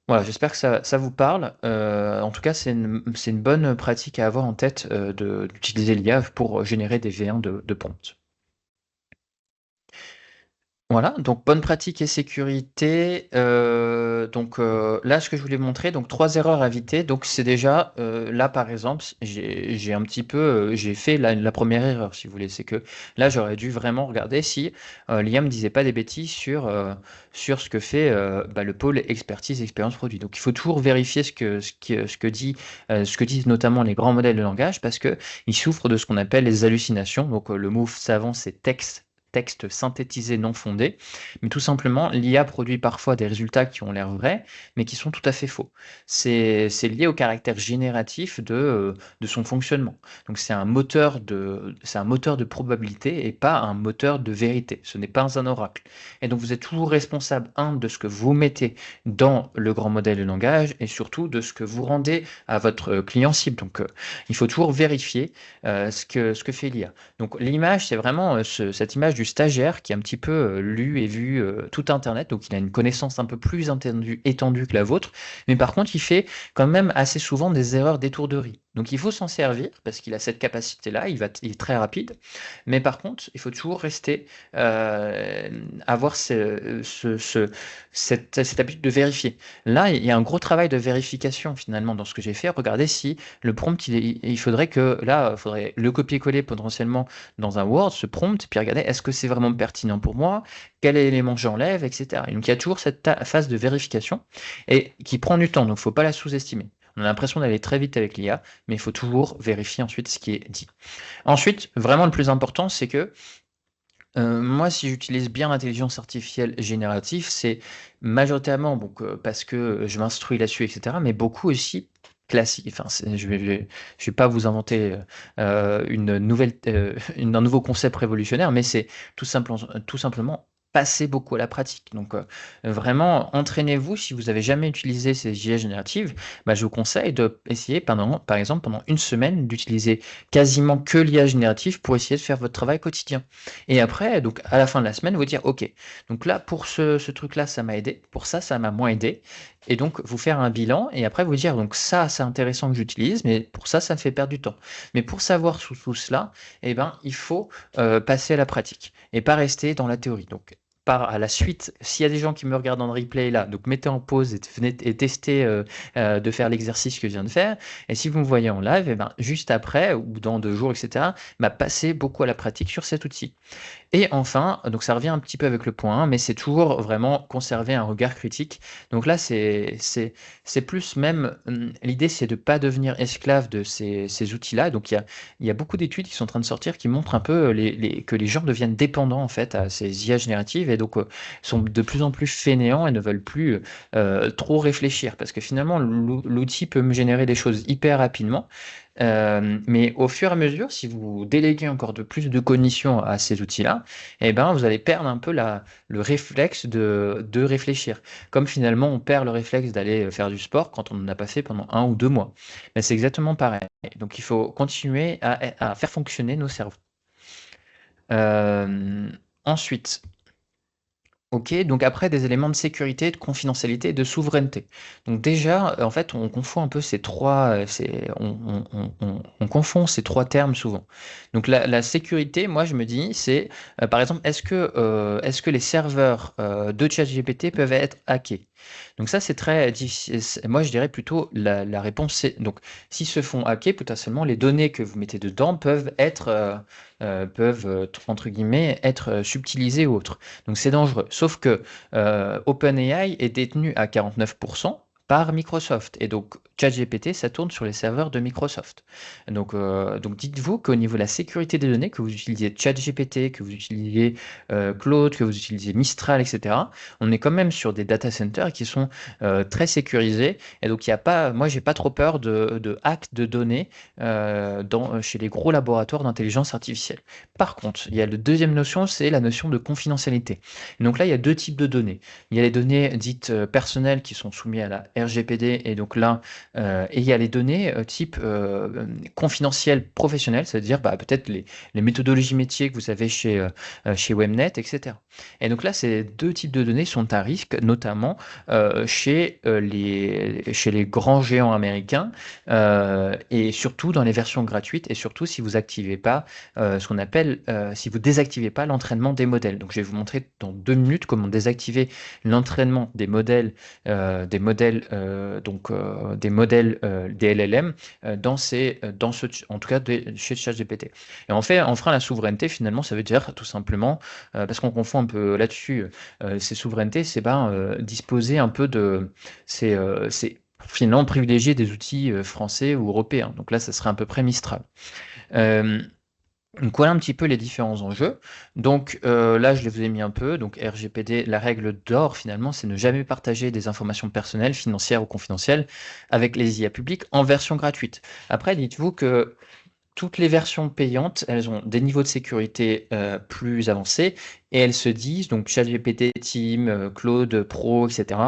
Voilà, j'espère que ça vous parle. En tout cas, c'est une bonne pratique à avoir en tête d'utiliser l'IA pour générer des V1 de prompts. Voilà, donc bonne pratique et sécurité. Là, ce que je voulais montrer, donc 3 erreurs à éviter. Donc c'est déjà, là par exemple, j'ai un petit peu, j'ai fait la première erreur, si vous voulez. C'est que là, j'aurais dû vraiment regarder si l'IA me disait pas des bêtises sur ce que fait le pôle expertise expérience produit. Donc il faut toujours vérifier ce que disent notamment les grands modèles de langage, parce que ils souffrent de ce qu'on appelle les hallucinations. Donc le mot savant, c'est texte synthétisé non fondé, mais tout simplement, l'IA produit parfois des résultats qui ont l'air vrais, mais qui sont tout à fait faux. C'est lié au caractère génératif de son fonctionnement. Donc c'est un moteur de probabilité et pas un moteur de vérité. Ce n'est pas un oracle. Et donc vous êtes toujours responsable, de ce que vous mettez dans le grand modèle de langage et surtout de ce que vous rendez à votre client cible. Donc il faut toujours vérifier ce que fait l'IA. Donc l'image, c'est vraiment cette image du stagiaire qui a un petit peu lu et vu tout Internet, donc il a une connaissance un peu plus étendue que la vôtre, mais par contre il fait quand même assez souvent des erreurs d'étourderie. Donc il faut s'en servir parce qu'il a cette capacité-là, il est très rapide, mais par contre il faut toujours rester, avoir cette habitude de vérifier. Là, il y a un gros travail de vérification finalement dans ce que j'ai fait. Regardez si le prompt, il faudrait le copier-coller potentiellement dans un Word, ce prompt, puis regarder est-ce que c'est vraiment pertinent pour moi, quel élément j'enlève, etc. Et donc il y a toujours cette phase de vérification et qui prend du temps, donc il ne faut pas la sous-estimer. On a l'impression d'aller très vite avec l'IA, mais il faut toujours vérifier ensuite ce qui est dit. Ensuite, vraiment le plus important, c'est que moi, si j'utilise bien l'intelligence artificielle générative, c'est majoritairement parce que je m'instruis là-dessus, etc., mais beaucoup aussi classique. Enfin, je vais pas vous inventer un nouveau concept révolutionnaire, mais c'est tout simplement passer beaucoup à la pratique. Donc, vraiment, entraînez-vous. Si vous avez jamais utilisé ces IA génératives, je vous conseille de essayer, par exemple, pendant une semaine, d'utiliser quasiment que l'IA générative pour essayer de faire votre travail quotidien. Et après, donc à la fin de la semaine, vous dire, OK, donc là, pour ce truc-là, ça m'a aidé, pour ça m'a moins aidé. Et donc, vous faire un bilan et après vous dire, donc ça, c'est intéressant que j'utilise, mais pour ça me fait perdre du temps. Mais pour savoir tout cela, il faut passer à la pratique et pas rester dans la théorie. Donc, à la suite, s'il y a des gens qui me regardent dans le replay là, donc mettez en pause et venez et testez de faire l'exercice que je viens de faire. Et si vous me voyez en live, juste après ou dans 2 jours, etc., passez beaucoup à la pratique sur cet outil. Et enfin, donc ça revient un petit peu avec le point 1, mais c'est toujours vraiment conserver un regard critique. Donc là, c'est plus même, l'idée, c'est de ne pas devenir esclave de ces outils-là. Donc il y a beaucoup d'études qui sont en train de sortir qui montrent un peu que les gens deviennent dépendants en fait à ces IA génératives et donc sont de plus en plus fainéants et ne veulent plus trop réfléchir parce que finalement l'outil peut me générer des choses hyper rapidement. Mais au fur et à mesure, si vous déléguez encore de plus de cognition à ces outils-là, vous allez perdre un peu le réflexe de réfléchir. Comme finalement, on perd le réflexe d'aller faire du sport quand on n'en a pas fait pendant 1 ou 2 mois. Mais c'est exactement pareil. Donc il faut continuer à faire fonctionner nos cerveaux. Ensuite, OK, donc après des éléments de sécurité, de confidentialité et de souveraineté. Donc déjà, en fait, on confond un peu ces 3, on confond ces 3 termes souvent. Donc la sécurité, moi je me dis, c'est, par exemple, est-ce que les serveurs, de ChatGPT peuvent être hackés? Donc ça, c'est très difficile. Moi, je dirais plutôt la réponse, c'est donc s'ils se font hacker, potentiellement, les données que vous mettez dedans peuvent être, entre guillemets, être subtilisées ou autres. Donc c'est dangereux. Sauf que OpenAI est détenu à 49% par Microsoft. Et donc ChatGPT, ça tourne sur les serveurs de Microsoft. Donc dites-vous qu'au niveau de la sécurité des données, que vous utilisiez ChatGPT, que vous utilisiez Claude, que vous utilisiez Mistral, etc., on est quand même sur des data centers qui sont très sécurisés. Et donc, il y a pas, moi, j'ai pas trop peur de hack de données chez les gros laboratoires d'intelligence artificielle. Par contre, il y a la deuxième notion, c'est la notion de confidentialité. Et donc là, il y a 2 types de données. Il y a les données dites personnelles qui sont soumises à la RGPD, et donc là, et il y a les données type confidentielles professionnelles, c'est-à-dire peut-être les méthodologies métiers que vous avez chez Webnet, etc. Et donc là, ces deux types de données sont à risque, notamment chez les grands géants américains, et surtout dans les versions gratuites, et surtout si vous activez pas ce qu'on appelle, si vous désactivez pas l'entraînement des modèles. Donc je vais vous montrer dans 2 minutes comment désactiver l'entraînement des modèles, des LLM en tout cas chez ChatGPT. Et on fera la souveraineté, finalement, ça veut dire tout simplement, parce qu'on confond un peu là-dessus, ces souverainetés, c'est disposer un peu c'est finalement privilégier des outils français ou européens. Donc là, ça serait à peu près Mistral. Donc voilà un petit peu les différents enjeux. Donc là, je les vous ai mis un peu. Donc RGPD, la règle d'or finalement, c'est ne jamais partager des informations personnelles, financières ou confidentielles avec les IA publiques en version gratuite. Après, dites-vous que toutes les versions payantes, elles ont des niveaux de sécurité plus avancés, et elles se disent, donc ChatGPT, Team, Claude Pro, etc.,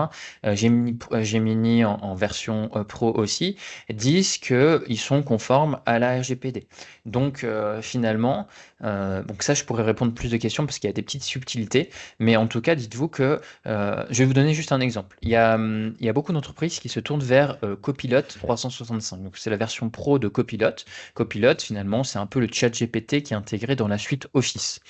Gemini en version Pro aussi, disent qu'ils sont conformes à la RGPD. Donc finalement, donc ça je pourrais répondre plus de questions parce qu'il y a des petites subtilités, mais en tout cas dites-vous que, je vais vous donner juste un exemple. Il y a beaucoup d'entreprises qui se tournent vers Copilot 365, donc c'est la version Pro de Copilot. Copilot finalement c'est un peu le ChatGPT qui est intégré dans la suite Office.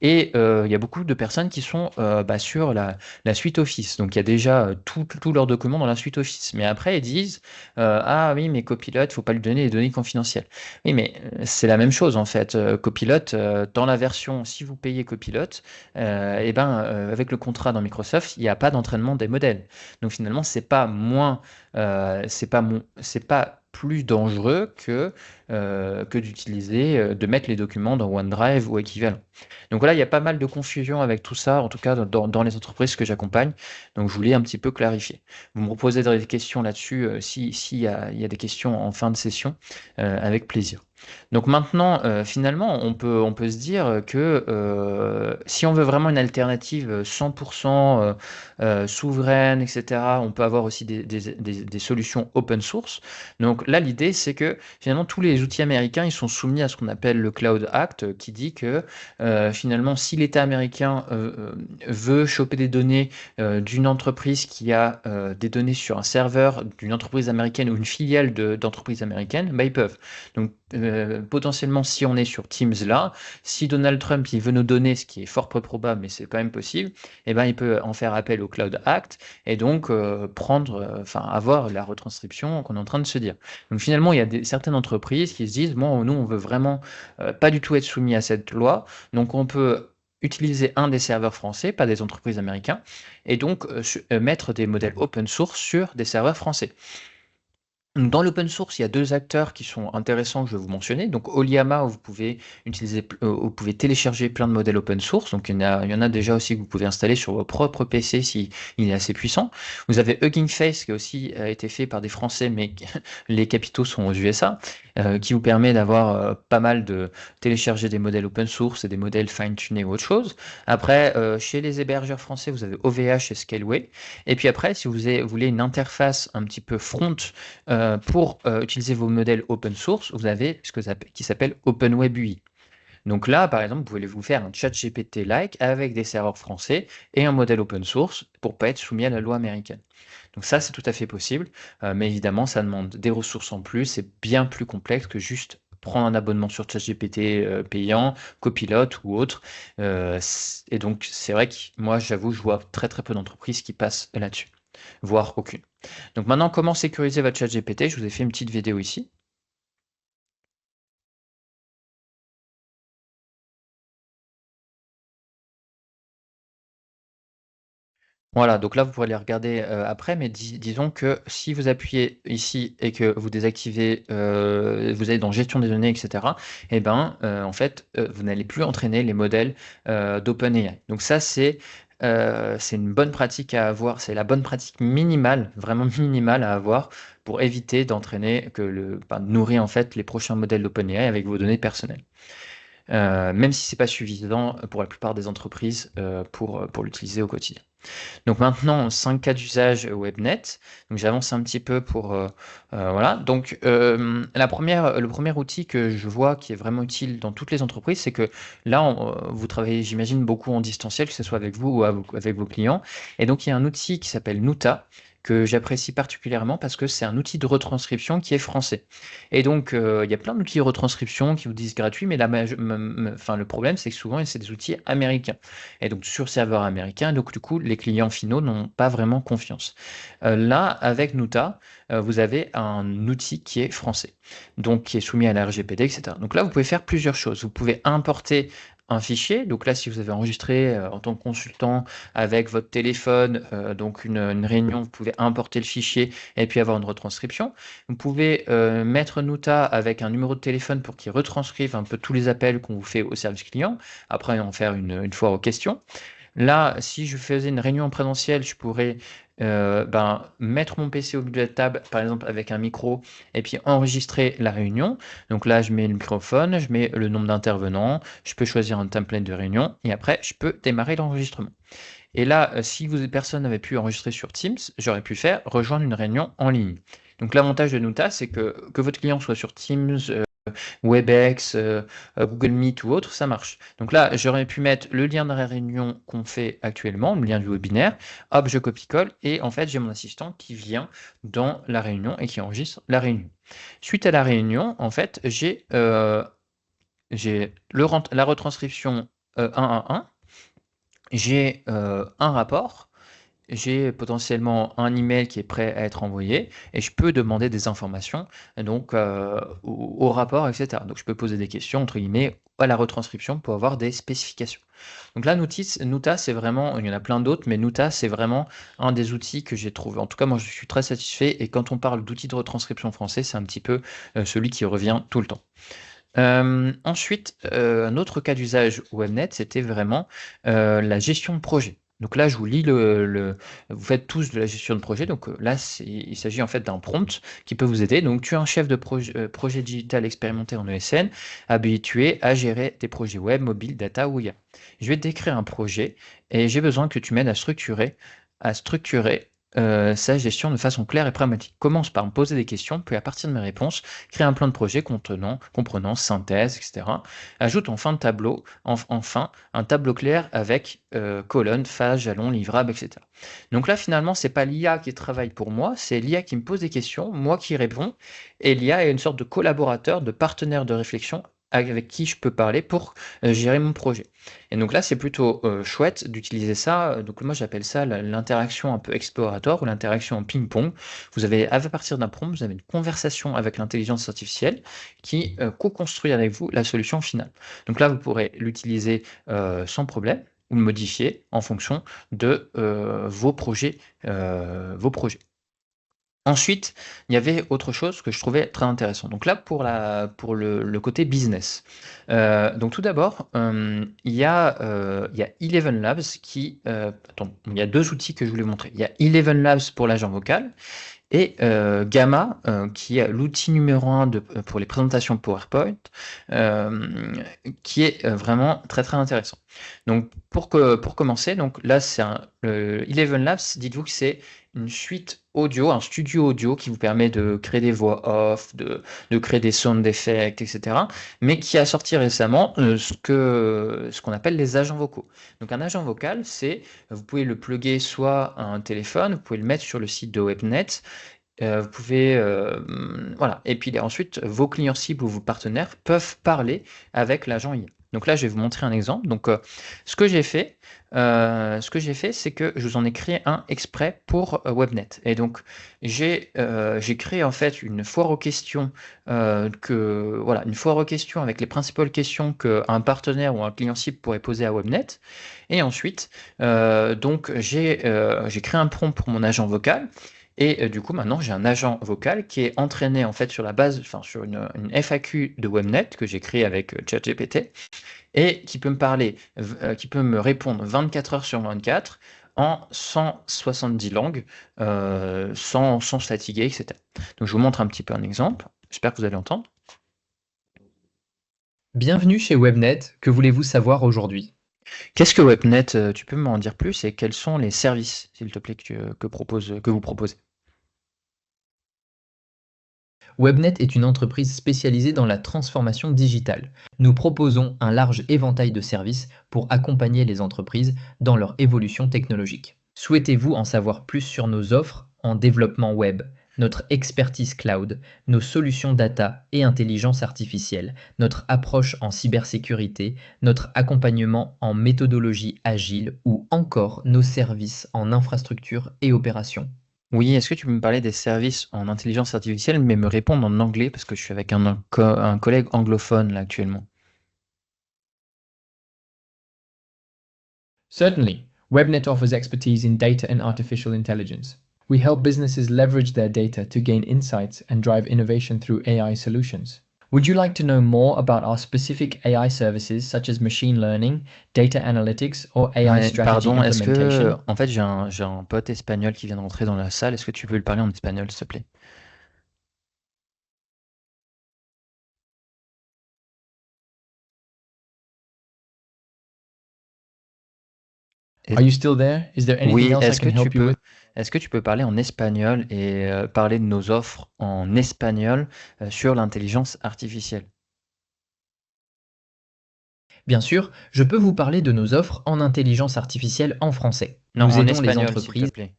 Et il y a beaucoup de personnes qui sont sur la suite Office. Donc il y a déjà tous leurs documents dans la suite Office. Mais après, ils disent ah oui, mais Copilot, il ne faut pas lui donner les données confidentielles. Oui, mais c'est la même chose en fait. Copilot, dans la version, si vous payez Copilot, avec le contrat dans Microsoft, il n'y a pas d'entraînement des modèles. Donc finalement, c'est pas plus dangereux que de mettre les documents dans OneDrive ou équivalent. Donc voilà, il y a pas mal de confusion avec tout ça, en tout cas dans les entreprises que j'accompagne. Donc je voulais un petit peu clarifier. Vous me reposez des questions là-dessus, s'il y a des questions en fin de session, avec plaisir. Donc maintenant, finalement, on peut se dire que si on veut vraiment une alternative 100% souveraine, etc., on peut avoir aussi des solutions open source. Donc là, l'idée, c'est que finalement, tous les outils américains, ils sont soumis à ce qu'on appelle le Cloud Act, qui dit que finalement, si l'État américain veut choper des données d'une entreprise qui a des données sur un serveur d'une entreprise américaine ou une filiale d'entreprise américaine, ils peuvent. Donc potentiellement, si on est sur Teams là, si Donald Trump il veut nous donner, ce qui est fort peu probable, mais c'est quand même possible, il peut en faire appel au Cloud Act et donc avoir la retranscription qu'on est en train de se dire. Donc finalement, il y a certaines entreprises qui se disent, nous, on veut vraiment pas du tout être soumis à cette loi, donc on peut utiliser un des serveurs français, pas des entreprises américaines, et donc mettre des modèles open source sur des serveurs français. Dans l'open source, il y a 2 acteurs qui sont intéressants que je vais vous mentionner. Donc Oliama, où vous pouvez télécharger plein de modèles open source. Donc il y en a déjà aussi que vous pouvez installer sur vos propres PC si il est assez puissant. Vous avez Hugging Face qui a aussi été fait par des Français, mais les capitaux sont aux USA, qui vous permet d'avoir pas mal de télécharger des modèles open source et des modèles fine-tunés ou autre chose. Après, chez les hébergeurs français, vous avez OVH et Scaleway. Et puis après, si vous voulez une interface un petit peu front pour utiliser vos modèles open source, vous avez qui s'appelle OpenWeb UI. Donc là, par exemple, vous pouvez vous faire un ChatGPT-like avec des serveurs français et un modèle open source pour ne pas être soumis à la loi américaine. Donc ça, c'est tout à fait possible, mais évidemment, ça demande des ressources en plus, c'est bien plus complexe que juste prendre un abonnement sur ChatGPT payant, Copilot ou autre. Et donc, c'est vrai que moi, j'avoue, je vois très très peu d'entreprises qui passent là-dessus, voire aucune. Donc maintenant, comment sécuriser votre ChatGPT? Je vous ai fait une petite vidéo ici. Voilà, donc là, vous pourrez les regarder après, mais disons que si vous appuyez ici et que vous désactivez, vous allez dans gestion des données, etc., en fait, vous n'allez plus entraîner les modèles d'OpenAI. Donc ça, c'est une bonne pratique à avoir, c'est la bonne pratique minimale, vraiment minimale à avoir pour éviter d'entraîner, nourrir en fait les prochains modèles d'OpenAI avec vos données personnelles. même si c'est pas suffisant pour la plupart des entreprises pour l'utiliser au quotidien. Donc maintenant, 5 cas d'usage WebNet. Donc j'avance un petit peu pour voilà. Donc le premier outil que je vois qui est vraiment utile dans toutes les entreprises, c'est que là, vous travaillez, j'imagine, beaucoup en distanciel, que ce soit avec vous ou avec vos clients. Et donc il y a un outil qui s'appelle Nuta, que j'apprécie particulièrement parce que c'est un outil de retranscription qui est français. Et donc, il y a plein d'outils de retranscription qui vous disent gratuits, mais enfin, le problème, c'est que souvent, c'est des outils américains. Et donc, sur serveur américain, donc du coup, les clients finaux n'ont pas vraiment confiance. Là, avec Nuta, vous avez un outil qui est français, donc qui est soumis à la RGPD, etc. Donc là, vous pouvez faire plusieurs choses. Vous pouvez importer un fichier. Donc là, si vous avez enregistré en tant que consultant avec votre téléphone, donc une réunion, vous pouvez importer le fichier et puis avoir une retranscription. Vous pouvez mettre Nuta avec un numéro de téléphone pour qu'il retranscrive un peu tous les appels qu'on vous fait au service client. Après, en faire une fois aux questions. Là, si je faisais une réunion en présentiel, je pourrais mettre mon PC au milieu de la table, par exemple avec un micro, et puis enregistrer la réunion. Donc là, je mets le microphone, je mets le nombre d'intervenants, je peux choisir un template de réunion, et après, je peux démarrer l'enregistrement. Et là, si personne n'avait pu enregistrer sur Teams, j'aurais pu faire rejoindre une réunion en ligne. Donc l'avantage de Nuta, c'est que votre client soit sur Teams, Webex, Google Meet ou autre, ça marche. Donc là, j'aurais pu mettre le lien de la réunion qu'on fait actuellement, le lien du webinaire. Hop, je copie-colle et en fait, j'ai mon assistant qui vient dans la réunion et qui enregistre la réunion. Suite à la réunion, en fait, j'ai la retranscription 1 à 1. J'ai un rapport. J'ai potentiellement un email qui est prêt à être envoyé et je peux demander des informations donc au rapport, etc. Donc je peux poser des questions entre guillemets à la retranscription pour avoir des spécifications. Donc là, Nuta, c'est vraiment, il y en a plein d'autres, mais Nuta, c'est vraiment un des outils que j'ai trouvé. En tout cas, moi, je suis très satisfait et quand on parle d'outils de retranscription français, c'est un petit peu celui qui revient tout le temps. Ensuite, un autre cas d'usage WebNet, c'était vraiment la gestion de projet. Donc là, je vous lis vous faites tous de la gestion de projet. Donc là, il s'agit en fait d'un prompt qui peut vous aider. Donc tu es un chef de projet digital expérimenté en ESN, habitué à gérer des projets web, mobile, data ou IA. Je vais te décrire un projet et j'ai besoin que tu m'aides à structurer sa gestion de façon claire et pragmatique. Commence par me poser des questions, puis à partir de mes réponses, crée un plan de projet comprenant synthèse, etc. Ajoute en fin de tableau, enfin, un tableau clair avec colonnes, phases, jalons, livrables, etc. Donc là, finalement, c'est pas l'IA qui travaille pour moi, c'est l'IA qui me pose des questions, moi qui réponds, et l'IA est une sorte de collaborateur, de partenaire de réflexion avec qui je peux parler pour gérer mon projet. Et donc là, c'est plutôt chouette d'utiliser ça. Donc moi, j'appelle ça l'interaction un peu exploratoire ou l'interaction en ping-pong. Vous avez, à partir d'un prompt, vous avez une conversation avec l'intelligence artificielle qui co-construit avec vous la solution finale. Donc là, vous pourrez l'utiliser sans problème ou le modifier en fonction de vos projets. Ensuite, il y avait autre chose que je trouvais très intéressant. Donc là, pour le côté business. Donc tout d'abord, il y a Eleven Labs qui... il y a deux outils que je voulais vous montrer. Il y a Eleven Labs pour l'agent vocal et Gamma, qui est l'outil numéro 1 pour les présentations PowerPoint, qui est vraiment très très intéressant. Donc pour commencer, donc là c'est Eleven Labs, dites-vous que c'est une suite audio, un studio audio qui vous permet de créer des voix off, de créer des sound effects, etc. Mais qui a sorti récemment ce qu'on appelle les agents vocaux. Donc un agent vocal, vous pouvez le plugger soit à un téléphone, vous pouvez le mettre sur le site de WebNet, vous pouvez, voilà. Et puis ensuite, vos clients cibles ou vos partenaires peuvent parler avec l'agent IA. Donc là, je vais vous montrer un exemple. Donc, ce que j'ai fait, c'est que je vous en ai créé un exprès pour WebNet. Et donc, j'ai créé en fait une foire aux questions, une foire aux questions avec les principales questions qu'un partenaire ou un client cible pourrait poser à WebNet. Et ensuite, donc, j'ai créé un prompt pour mon agent vocal. Et du coup, maintenant, j'ai un agent vocal qui est entraîné en fait sur une FAQ de WebNet que j'ai créé avec ChatGPT et qui peut qui peut me répondre 24 heures sur 24 en 170 langues, sans se fatiguer, etc. Donc, je vous montre un petit peu un exemple. J'espère que vous allez entendre. Bienvenue chez Webnet, que voulez-vous savoir aujourd'hui? Qu'est-ce que Webnet? Tu peux m'en dire plus et quels sont les services, s'il te plaît, que vous proposez? Webnet est une entreprise spécialisée dans la transformation digitale. Nous proposons un large éventail de services pour accompagner les entreprises dans leur évolution technologique. Souhaitez-vous en savoir plus sur nos offres en développement web, notre expertise cloud, nos solutions data et intelligence artificielle, notre approche en cybersécurité, notre accompagnement en méthodologie agile ou encore nos services en infrastructure et opérations? Oui, est-ce que tu peux me parler des services en intelligence artificielle, mais me répondre en anglais parce que je suis avec un collègue anglophone là actuellement. Certainly, Webnet offers expertise in data and artificial intelligence. We help businesses leverage their data to gain insights and drive innovation through AI solutions. Would you like to know more about our specific AI services such as machine learning, data analytics, or AI Ouais, strategy pardon, est-ce que, implementation? en fait, j'ai un pote espagnol qui vient de rentrer dans la salle. Est-ce que tu peux lui parler en espagnol, s'il te plaît? Are you still there? Is there anything Oui, else I can help you with? est-ce que tu peux parler en espagnol et parler de nos offres en espagnol sur l'intelligence artificielle? Bien sûr, je peux vous parler de nos offres en intelligence artificielle en français. Non, Nous en aidons les espagnol, s'il te entreprises. plaît.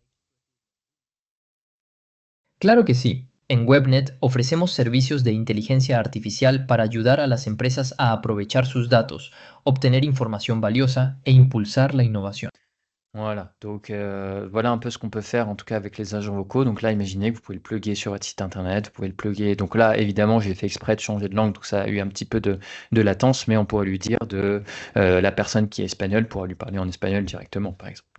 Claro que sí. En Webnet ofrecemos servicios de inteligencia artificial para ayudar a las empresas a aprovechar sus datos, obtener información valiosa e impulsar la innovación. Voilà, donc voilà un peu ce qu'on peut faire en tout cas avec les agents vocaux. Donc là, imaginez que vous pouvez le plugger sur votre site internet, vous pouvez le plugger. Donc là, évidemment, j'ai fait exprès de changer de langue, donc ça a eu un petit peu de latence, mais on pourrait lui dire la personne qui est espagnole pourra lui parler en espagnol directement, par exemple.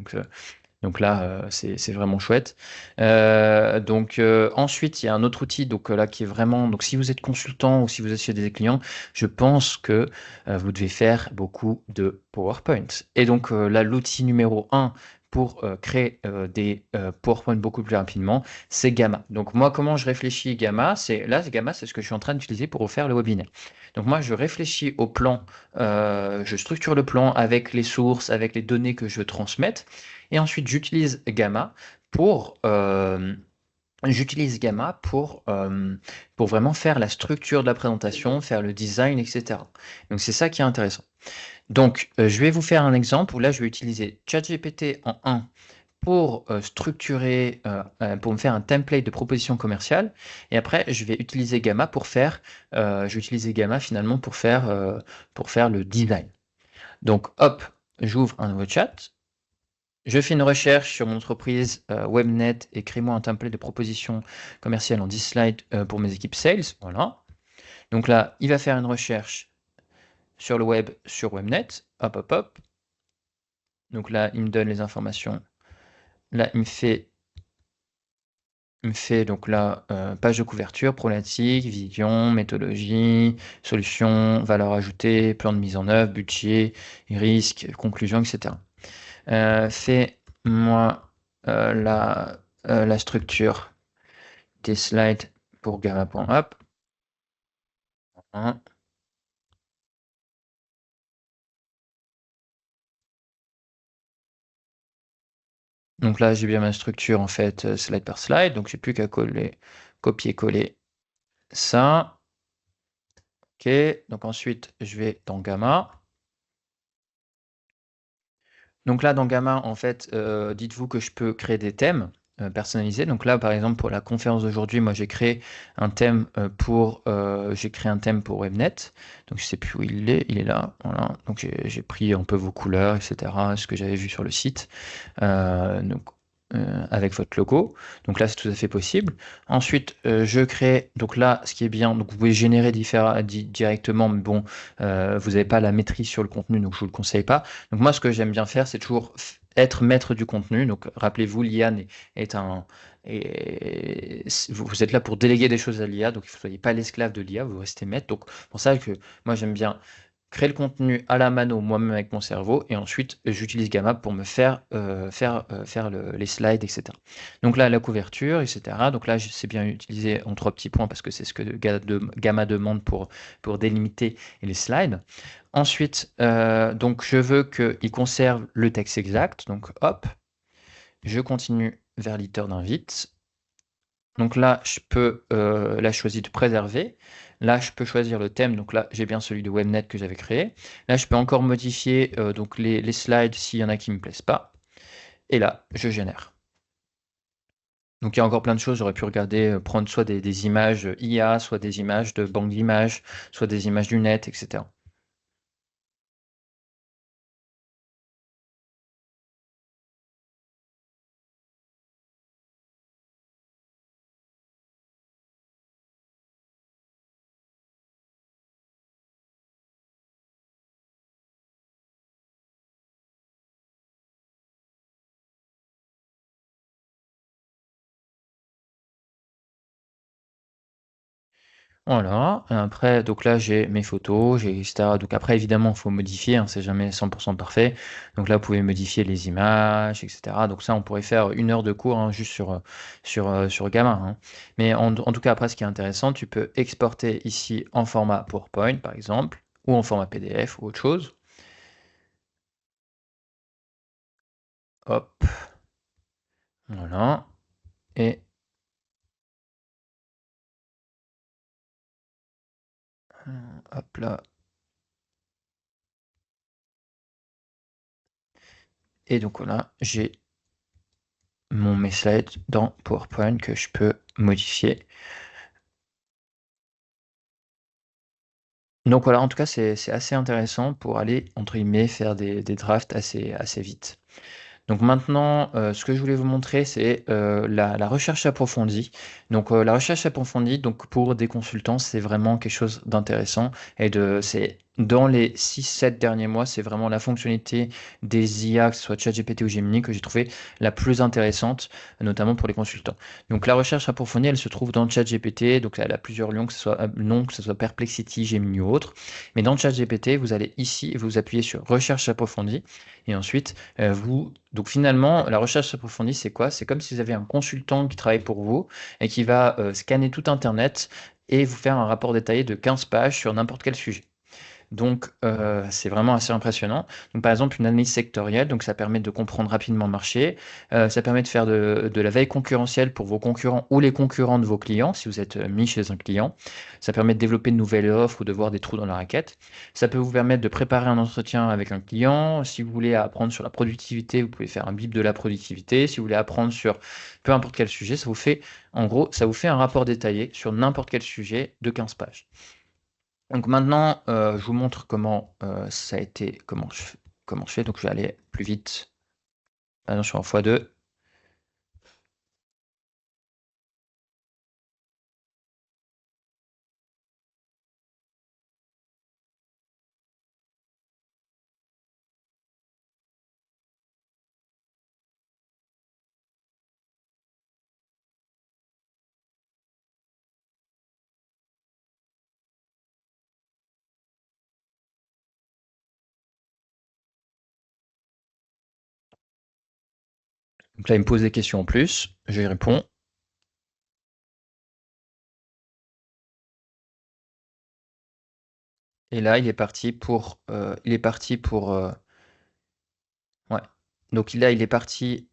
Donc là, c'est vraiment chouette. Ensuite, il y a un autre outil là qui est vraiment. Donc si vous êtes consultant ou si vous êtes chez des clients, je pense que vous devez faire beaucoup de PowerPoint. Et donc là, l'outil numéro 1 pour créer des PowerPoint beaucoup plus rapidement, c'est Gamma. Donc moi, comment je réfléchis Gamma? Gamma, c'est ce que je suis en train d'utiliser pour refaire le webinaire. Donc moi, je réfléchis au plan, je structure le plan avec les sources, avec les données que je veux transmettre. Et ensuite, j'utilise Gamma pour, pour vraiment faire la structure de la présentation, faire le design, etc. Donc, c'est ça qui est intéressant. Donc, je vais vous faire un exemple où là, je vais utiliser ChatGPT en 1 pour structurer, pour me faire un template de proposition commerciale. Et après, je vais utiliser Gamma finalement pour faire le design. Donc, hop, j'ouvre un nouveau chat. Je fais une recherche sur mon entreprise Webnet et crée-moi un template de proposition commerciale en 10 slides pour mes équipes sales. Voilà. Donc là, il va faire une recherche sur le web, sur Webnet. Hop, hop, hop. Donc là, il me donne les informations. Là, il me fait donc là, page de couverture, problématique, vision, méthodologie, solution, valeur ajoutée, plan de mise en œuvre, budget, risque, conclusion, etc. Fais-moi la structure des slides pour Gamma.app. Voilà. Donc là, j'ai bien ma structure en fait, slide par slide. Donc j'ai plus qu'à copier-coller ça. Ok. Donc ensuite, je vais dans Gamma. Donc là, dans Gamma, en fait, dites-vous que je peux créer des thèmes personnalisés. Donc là, par exemple, pour la conférence d'aujourd'hui, moi, j'ai créé un thème pour Webnet. Donc je sais plus où il est là. Voilà. Donc j'ai pris un peu vos couleurs, etc., ce que j'avais vu sur le site. Avec votre logo. Donc là, c'est tout à fait possible. Ensuite, je crée. Donc là, ce qui est bien, donc vous pouvez générer directement, mais bon, vous n'avez pas la maîtrise sur le contenu, donc je vous le conseille pas. Donc moi, ce que j'aime bien faire, c'est toujours être maître du contenu. Donc rappelez-vous, l'IA vous êtes là pour déléguer des choses à l'IA, donc vous ne soyez pas l'esclave de l'IA, vous restez maître. Donc pour ça que moi, j'aime bien créer le contenu à la mano moi-même avec mon cerveau et ensuite j'utilise Gamma pour me faire les slides, etc. Donc là, la couverture, etc. Donc là, c'est bien utilisé en 3 petits points parce que c'est ce que Gamma demande pour délimiter les slides. Ensuite, donc je veux qu'il conserve le texte exact. Donc hop, je continue vers l'éditeur d'invite. Donc là, je choisis de préserver. Là, je peux choisir le thème. Donc là, j'ai bien celui de WebNet que j'avais créé. Là, je peux encore modifier donc les slides s'il y en a qui ne me plaisent pas. Et là, je génère. Donc il y a encore plein de choses. J'aurais pu regarder, prendre soit des images IA, soit des images de banque d'images, soit des images du net, etc. Voilà, après, donc là, j'ai mes photos, j'ai etc. Donc après, évidemment, il faut modifier, hein, c'est jamais 100% parfait. Donc là, vous pouvez modifier les images, etc. Donc ça, on pourrait faire 1 heure de cours hein, juste sur Gamma, hein. Mais en tout cas, après, ce qui est intéressant, tu peux exporter ici en format PowerPoint, par exemple, ou en format PDF ou autre chose. Hop, voilà, et hop là. Et donc voilà, j'ai mes slides dans PowerPoint que je peux modifier. Donc voilà, en tout cas, c'est assez intéressant pour aller, entre guillemets, faire des drafts assez vite. Donc maintenant, ce que je voulais vous montrer, c'est la recherche approfondie. Donc la recherche approfondie, donc pour des consultants, c'est vraiment quelque chose d'intéressant. C'est dans les 6-7 derniers mois, c'est vraiment la fonctionnalité des IA, que ce soit ChatGPT ou Gemini, que j'ai trouvé la plus intéressante, notamment pour les consultants. Donc la recherche approfondie, elle se trouve dans ChatGPT. Donc elle a plusieurs noms, que ce soit Perplexity, Gemini ou autre. Mais dans ChatGPT, vous allez ici, vous appuyez sur recherche approfondie. Et ensuite, donc finalement, la recherche approfondie, c'est quoi? C'est comme si vous avez un consultant qui travaille pour vous et qui va scanner tout Internet et vous faire un rapport détaillé de 15 pages sur n'importe quel sujet. Donc, c'est vraiment assez impressionnant. Donc, par exemple, une analyse sectorielle, donc ça permet de comprendre rapidement le marché. Ça permet de faire de la veille concurrentielle pour vos concurrents ou les concurrents de vos clients, si vous êtes mis chez un client. Ça permet de développer de nouvelles offres ou de voir des trous dans la raquette. Ça peut vous permettre de préparer un entretien avec un client. Si vous voulez apprendre sur la productivité, vous pouvez faire un bip de la productivité. Si vous voulez apprendre sur peu importe quel sujet, en gros, ça vous fait un rapport détaillé sur n'importe quel sujet de 15 pages. Donc maintenant, je vous montre comment ça a été, comment je fais. Donc je vais aller plus vite. Maintenant, je suis en x2. Donc là, il me pose des questions en plus. Je lui réponds. Et là, il est parti pour. Ouais. Donc là, il est parti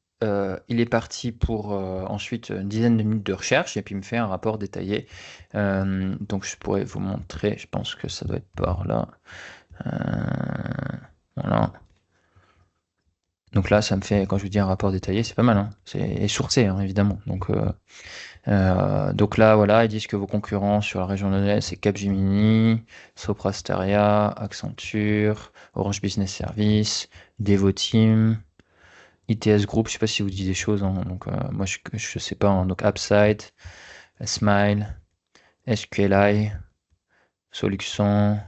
pour ensuite une dizaine de minutes de recherche et puis il me fait un rapport détaillé. Donc je pourrais vous montrer, je pense que ça doit être par là. Voilà. Donc là, ça me fait, quand je vous dis un rapport détaillé, c'est pas mal, hein. C'est sourcé, hein, évidemment. Donc là, voilà, ils disent que vos concurrents sur la région lyonnaise, c'est Capgemini, Soprasteria, Accenture, Orange Business Service, Devoteam, ITS Group, je sais pas si vous dites des choses, hein. Donc moi je sais pas, hein. Donc Upside, Smile, SQLI, Soluxon.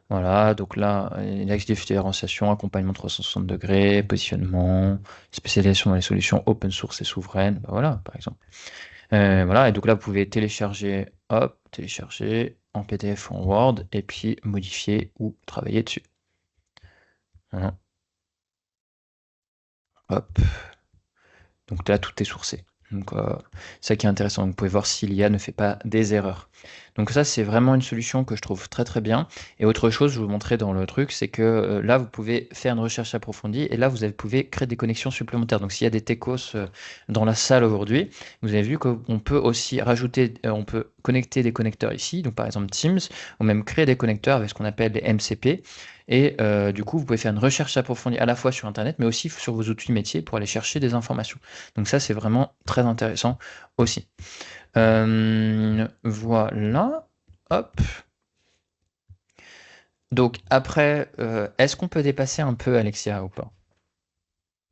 Voilà, donc là, l'axe de différenciation, accompagnement 360 degrés, positionnement, spécialisation dans les solutions open source et souveraines, bah voilà, par exemple. Voilà, et donc là, vous pouvez télécharger, hop, télécharger, en PDF ou en Word, et puis modifier ou travailler dessus. Voilà. Hop. Donc là, tout est sourcé. Donc, ça qui est intéressant. Vous pouvez voir si l'IA ne fait pas des erreurs. Donc ça, c'est vraiment une solution que je trouve très très bien. Et autre chose, je vous montrais dans le truc, c'est que là, vous pouvez faire une recherche approfondie et là, vous pouvez créer des connexions supplémentaires. Donc s'il y a des techos dans la salle aujourd'hui, vous avez vu qu'on peut aussi rajouter, on peut connecter des connecteurs ici, donc par exemple Teams, ou même créer des connecteurs avec ce qu'on appelle les MCP. Et du coup, vous pouvez faire une recherche approfondie à la fois sur Internet, mais aussi sur vos outils métiers pour aller chercher des informations. Donc ça, c'est vraiment très intéressant aussi. Voilà. Hop. Donc après, est-ce qu'on peut dépasser un peu Alexia ou pas?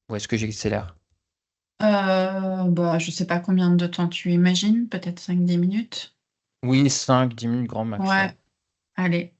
Ou est-ce que j'accélère? Je sais pas combien de temps tu imagines, peut-être 5-10 minutes. Oui, 5-10 minutes grand max. Ouais, allez.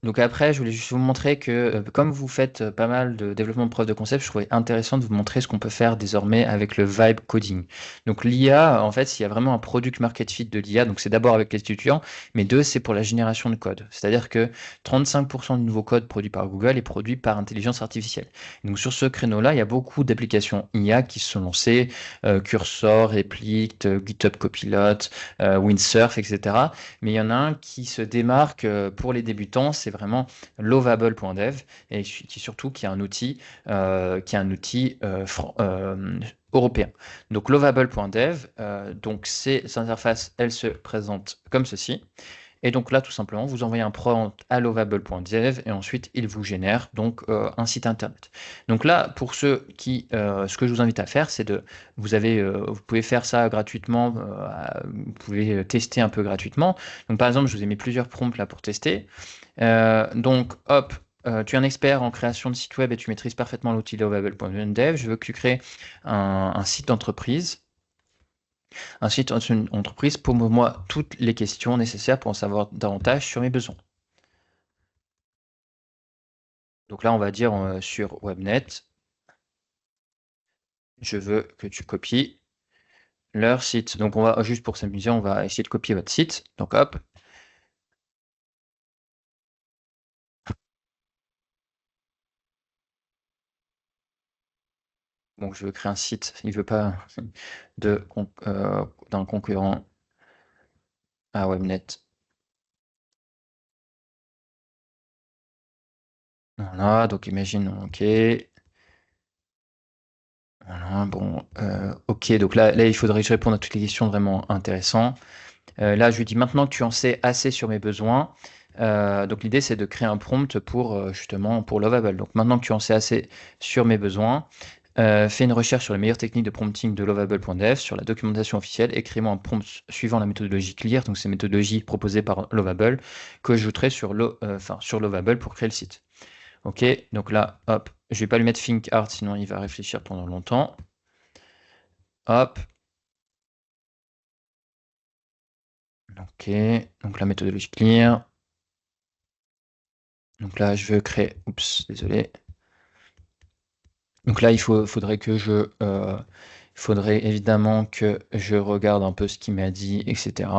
Donc après, je voulais juste vous montrer que comme vous faites pas mal de développement de preuves de concept, je trouvais intéressant de vous montrer ce qu'on peut faire désormais avec le vibe coding. Donc l'IA, en fait, il y a vraiment un product market fit de l'IA, donc c'est d'abord avec les étudiants, mais deux, c'est pour la génération de code. C'est-à-dire que 35% du nouveau code produit par Google est produit par intelligence artificielle. Donc sur ce créneau-là, il y a beaucoup d'applications IA qui se sont lancées, Cursor, Replict, GitHub Copilot, Windsurf, etc. Mais il y en a un qui se démarque pour les débutants, c'est vraiment lovable.dev et qui est un outil européen. Donc lovable.dev, donc cette interface, elle se présente comme ceci. Et donc là, tout simplement, vous envoyez un prompt à lovable.dev et ensuite, il vous génère donc un site internet. Donc là, pour ceux qui, ce que je vous invite à faire, c'est vous pouvez faire ça gratuitement, vous pouvez tester un peu gratuitement. Donc par exemple, je vous ai mis plusieurs prompts là pour tester. Donc hop, tu es un expert en création de sites web et tu maîtrises parfaitement l'outil lovable.dev. Je veux que tu crées un site d'entreprise. Un site d'entreprise pour moi toutes les questions nécessaires pour en savoir davantage sur mes besoins. Donc là, on va dire sur Webnet, je veux que tu copies leur site. Donc on va, juste pour s'amuser, on va essayer de copier votre site. Donc hop. Bon, je veux créer un site, il ne veut pas d'un concurrent à Webnet. Voilà, donc imagine, ok. Voilà, bon, ok, donc là, il faudrait que je réponde à toutes les questions vraiment intéressantes. Là, je lui dis maintenant que tu en sais assez sur mes besoins. Donc l'idée, c'est de créer un prompt pour justement pour Lovable. Donc maintenant que tu en sais assez sur mes besoins, fais une recherche sur les meilleures techniques de prompting de lovable.dev, sur la documentation officielle, écris-moi un prompt suivant la méthodologie Clear, donc c'est une méthodologie proposée par Lovable, que j'ajouterai sur Lovable pour créer le site. Ok, donc là, hop, je vais pas lui mettre think hard, sinon il va réfléchir pendant longtemps. Hop. Ok, donc la méthodologie Clear. Donc là, je veux créer... Oups, désolé. Donc là, il faudrait évidemment que je regarde un peu ce qu'il m'a dit, etc.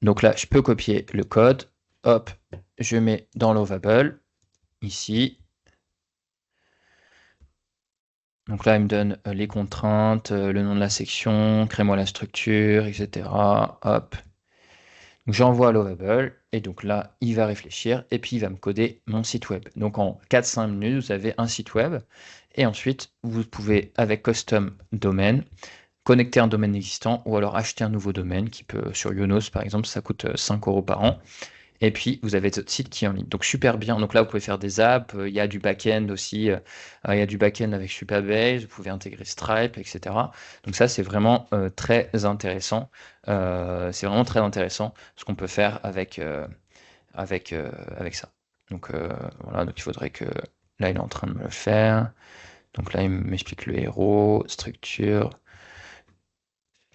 Donc là, je peux copier le code. Hop, je mets dans Lovable, ici. Donc là, il me donne les contraintes, le nom de la section, crée-moi la structure, etc. Hop. Donc j'envoie à Lovable, et donc là, il va réfléchir, et puis il va me coder mon site web. Donc en 4-5 minutes, vous avez un site web, et ensuite, vous pouvez, avec Custom Domain, connecter un domaine existant, ou alors acheter un nouveau domaine, qui peut, sur Yonos par exemple, ça coûte 5 € par an. Et puis, vous avez votre site qui est en ligne. Donc, super bien. Donc là, vous pouvez faire des apps. Il y a du back-end aussi. Il y a du back-end avec Supabase. Vous pouvez intégrer Stripe, etc. Donc ça, c'est vraiment très intéressant. C'est vraiment très intéressant ce qu'on peut faire avec ça. Donc voilà, donc il faudrait que... Là, il est en train de me le faire. Donc là, il m'explique le héros, structure.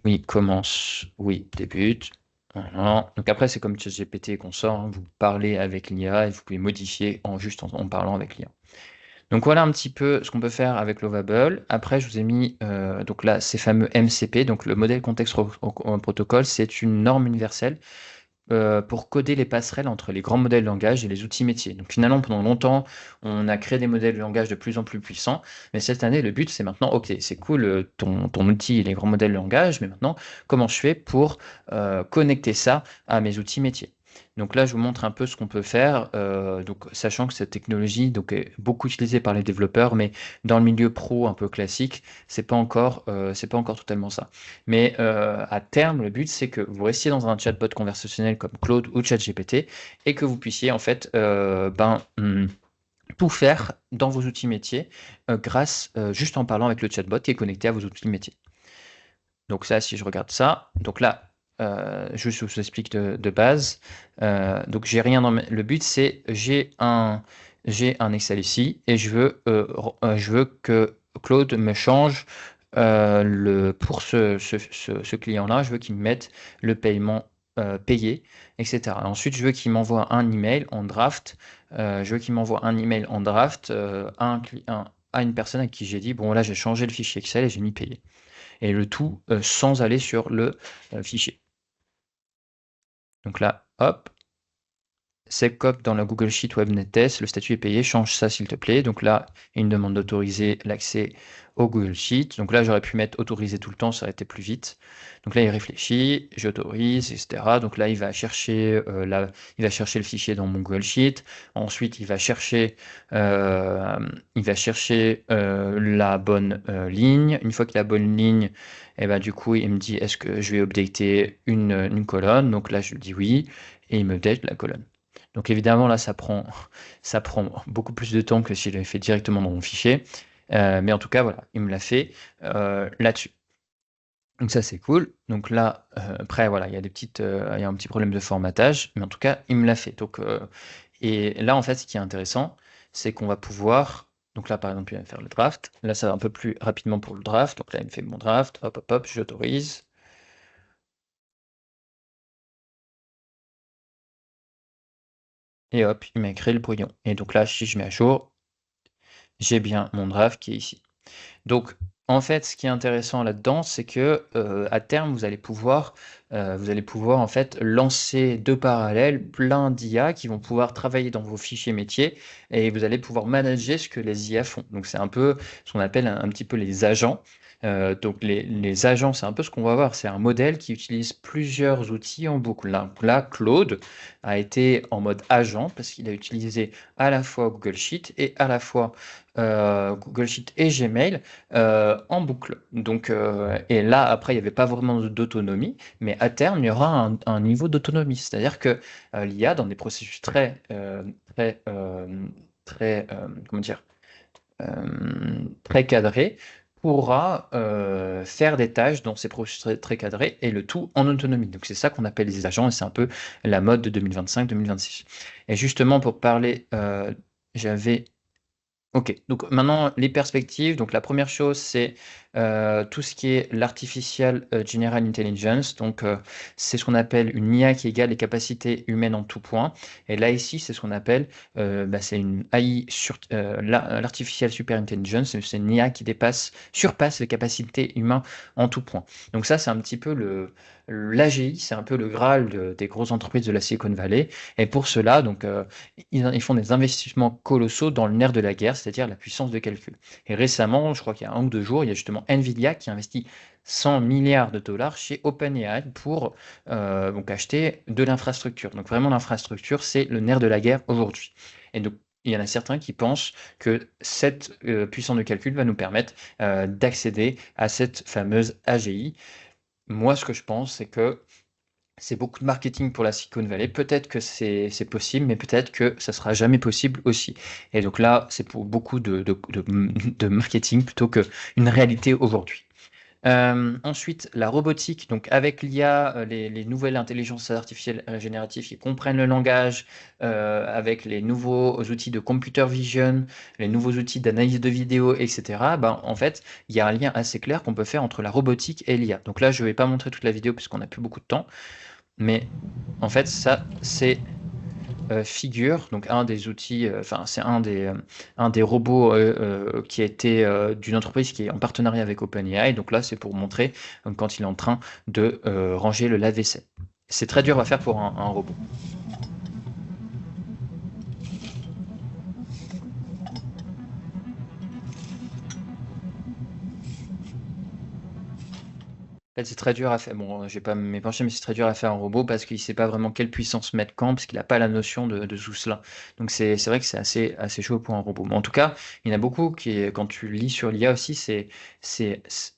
Oui, commence. Oui, débute. Voilà. Donc après, c'est comme ChatGPT et consorts, hein. Vous parlez avec l'IA et vous pouvez modifier juste en parlant avec l'IA. Donc voilà un petit peu ce qu'on peut faire avec Lovable. Après, je vous ai mis donc là ces fameux MCP, donc le modèle contexte protocole, c'est une norme universelle pour coder les passerelles entre les grands modèles de langage et les outils métiers. Donc finalement, pendant longtemps, on a créé des modèles de langage de plus en plus puissants, mais cette année, le but, c'est maintenant, ok, c'est cool ton outil et les grands modèles de langage, mais maintenant, comment je fais pour connecter ça à mes outils métiers? Donc là, je vous montre un peu ce qu'on peut faire, donc, sachant que cette technologie donc, est beaucoup utilisée par les développeurs, mais dans le milieu pro un peu classique, c'est pas encore totalement ça. Mais à terme, le but, c'est que vous restiez dans un chatbot conversationnel comme Claude ou ChatGPT et que vous puissiez en fait tout faire dans vos outils métiers grâce juste en parlant avec le chatbot qui est connecté à vos outils métiers. Donc ça, si je regarde ça, donc là, juste je vous explique de base. Donc j'ai rien dans le but, c'est j'ai un Excel ici et je veux que Claude me change pour ce client-là, je veux qu'il me mette le paiement payé, etc. Ensuite, je veux qu'il m'envoie un email en draft. Je veux qu'il m'envoie un email en draft à une personne à qui j'ai dit, bon là j'ai changé le fichier Excel et j'ai mis payé. Et le tout sans aller sur le fichier. Donc là, hop, SecCop dans la Google Sheet WebNet Test, le statut est payé, change ça s'il te plaît. Donc là, il me demande d'autoriser l'accès au Google Sheet. Donc là, j'aurais pu mettre autoriser tout le temps, ça aurait été plus vite. Donc là, il réfléchit, j'autorise, etc. Donc là, il va chercher le fichier dans mon Google Sheet. Ensuite, il va chercher la bonne ligne. Une fois qu'il a la bonne ligne, et ben, du coup, il me dit est-ce que je vais updater une colonne? Donc là, je lui dis oui, et il me update la colonne. Donc évidemment, là, ça prend beaucoup plus de temps que si je l'avais fait directement dans mon fichier. Mais en tout cas, voilà, il me l'a fait là-dessus. Donc ça, c'est cool. Donc là, après, voilà, il y a un petit problème de formatage, mais en tout cas, il me l'a fait. Donc, et là, en fait, ce qui est intéressant, c'est qu'on va pouvoir... Donc là, par exemple, il va faire le draft. Là, ça va un peu plus rapidement pour le draft. Donc là, il me fait mon draft. Hop, hop, hop, j'autorise. Et hop, il m'a créé le brouillon. Et donc là, si je mets à jour, j'ai bien mon draft qui est ici. Donc, en fait, ce qui est intéressant là-dedans, c'est que à terme, vous allez pouvoir en fait lancer de parallèle plein d'IA qui vont pouvoir travailler dans vos fichiers métiers et vous allez pouvoir manager ce que les IA font. Donc, c'est un peu ce qu'on appelle un petit peu les agents. Donc les agents, c'est un peu ce qu'on va voir. C'est un modèle qui utilise plusieurs outils en boucle. Là, Claude a été en mode agent parce qu'il a utilisé à la fois Google Sheet et à la fois Google Sheet et Gmail en boucle. Donc, et là, après, il n'y avait pas vraiment d'autonomie, mais à terme, il y aura un niveau d'autonomie. C'est-à-dire que l'IA, dans des processus comment dire, très cadrés, pourra faire des tâches dans ces processus très cadrés et le tout en autonomie. Donc c'est ça qu'on appelle les agents et c'est un peu la mode de 2025-2026. Et justement pour parler, Ok, donc maintenant les perspectives. Donc la première chose, c'est tout ce qui est l'artificial general intelligence. Donc c'est ce qu'on appelle une IA qui égale les capacités humaines en tout point. Et là ici, c'est ce qu'on appelle, c'est une AI l'artificial super intelligence. C'est une IA qui surpasse les capacités humaines en tout point. Donc ça, c'est un petit peu l'AGI, c'est un peu le Graal des grosses entreprises de la Silicon Valley. Et pour cela, donc ils font des investissements colossaux dans le nerf de la guerre, c'est-à-dire la puissance de calcul. Et récemment, je crois qu'il y a 1 ou 2 jours, il y a justement Nvidia qui investit 100 milliards de dollars chez OpenAI pour donc acheter de l'infrastructure. Donc vraiment, l'infrastructure, c'est le nerf de la guerre aujourd'hui. Et donc, il y en a certains qui pensent que cette puissance de calcul va nous permettre d'accéder à cette fameuse AGI. Moi, ce que je pense, c'est que c'est beaucoup de marketing pour la Silicon Valley. Peut-être que c'est possible, mais peut-être que ça sera jamais possible aussi. Et donc là, c'est pour beaucoup de marketing plutôt qu'une réalité aujourd'hui. Ensuite, la robotique, donc avec l'IA, les nouvelles intelligences artificielles génératives qui comprennent le langage, avec les nouveaux outils de computer vision, les nouveaux outils d'analyse de vidéo, etc., en fait, il y a un lien assez clair qu'on peut faire entre la robotique et l'IA. Donc là, je ne vais pas montrer toute la vidéo puisqu'on n'a plus beaucoup de temps. Mais en fait, ça, c'est Figure, donc un des outils, enfin c'est un des robots qui a été d'une entreprise qui est en partenariat avec OpenAI. Donc là, c'est pour montrer quand il est en train de ranger le lave-vaisselle. C'est très dur à faire pour un robot. En fait, c'est très dur à faire. Bon, je vais pas m'épancher, mais c'est très dur à faire un robot parce qu'il sait pas vraiment quelle puissance mettre quand, parce qu'il a pas la notion de tout cela. Donc c'est vrai que c'est assez chaud pour un robot. Mais en tout cas, il y en a beaucoup qui, quand tu lis sur l'IA aussi,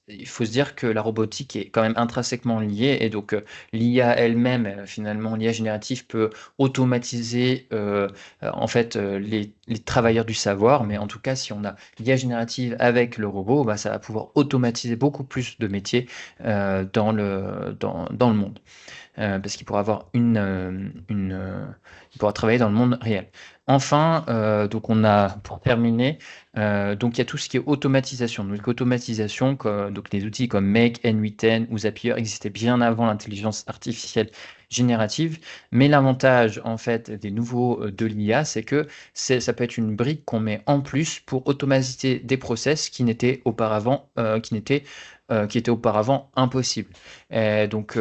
il faut se dire que la robotique est quand même intrinsèquement liée et donc l'IA elle-même, finalement, l'IA générative peut automatiser en fait les travailleurs du savoir, mais en tout cas, si on a l'IA générative avec le robot, bah, ça va pouvoir automatiser beaucoup plus de métiers dans le monde. Parce qu'il pourra avoir il pourra travailler dans le monde réel. Enfin, donc on a, pour terminer, donc il y a tout ce qui est automatisation. Donc automatisation, donc les outils comme Make, N8N ou Zapier existaient bien avant l'intelligence artificielle générative, mais l'avantage en fait des nouveaux de l'IA, c'est que ça peut être une brique qu'on met en plus pour automatiser des process qui étaient auparavant impossibles. Donc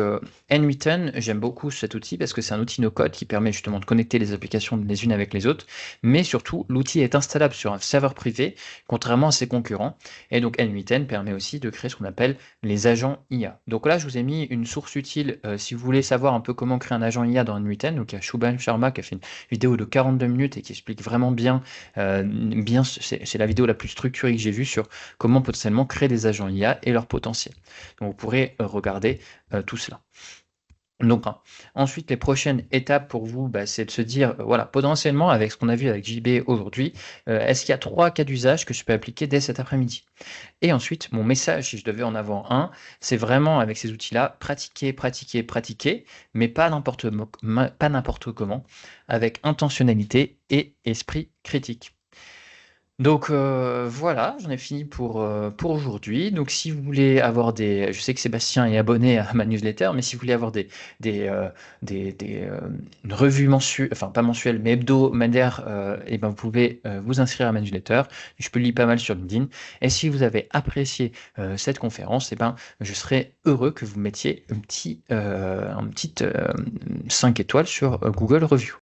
N8N, j'aime beaucoup cet outil parce que c'est un outil no-code qui permet justement de connecter les applications les unes avec les autres, mais surtout l'outil est installable sur un serveur privé, contrairement à ses concurrents. Et donc N8N permet aussi de créer ce qu'on appelle les agents IA. Donc là, je vous ai mis une source utile si vous voulez savoir un peu comment créer un agent IA dans N8N. Donc il y a Shubham Sharma qui a fait une vidéo de 42 minutes et qui explique vraiment bien, c'est la vidéo la plus structurée que j'ai vue sur comment potentiellement créer des agents IA et leur potentiel. Donc vous pourrez regarder tout cela. Donc, ensuite, les prochaines étapes pour vous, bah, c'est de se dire, voilà, potentiellement, avec ce qu'on a vu avec JB aujourd'hui, est-ce qu'il y a 3 cas d'usage que je peux appliquer dès cet après-midi? Et ensuite, mon message, si je devais en avoir un, c'est vraiment avec ces outils-là, pratiquer, pratiquer, pratiquer, mais pas n'importe comment, avec intentionnalité et esprit critique. Donc voilà, j'en ai fini pour aujourd'hui. Donc si vous voulez avoir je sais que Sébastien est abonné à ma newsletter, mais si vous voulez avoir une revue mensuelle, enfin pas mensuelle, mais hebdomadaire, et ben vous pouvez vous inscrire à ma newsletter. Je peux pas mal sur LinkedIn. Et si vous avez apprécié cette conférence, et ben je serais heureux que vous mettiez un petit 5 étoiles sur Google Review.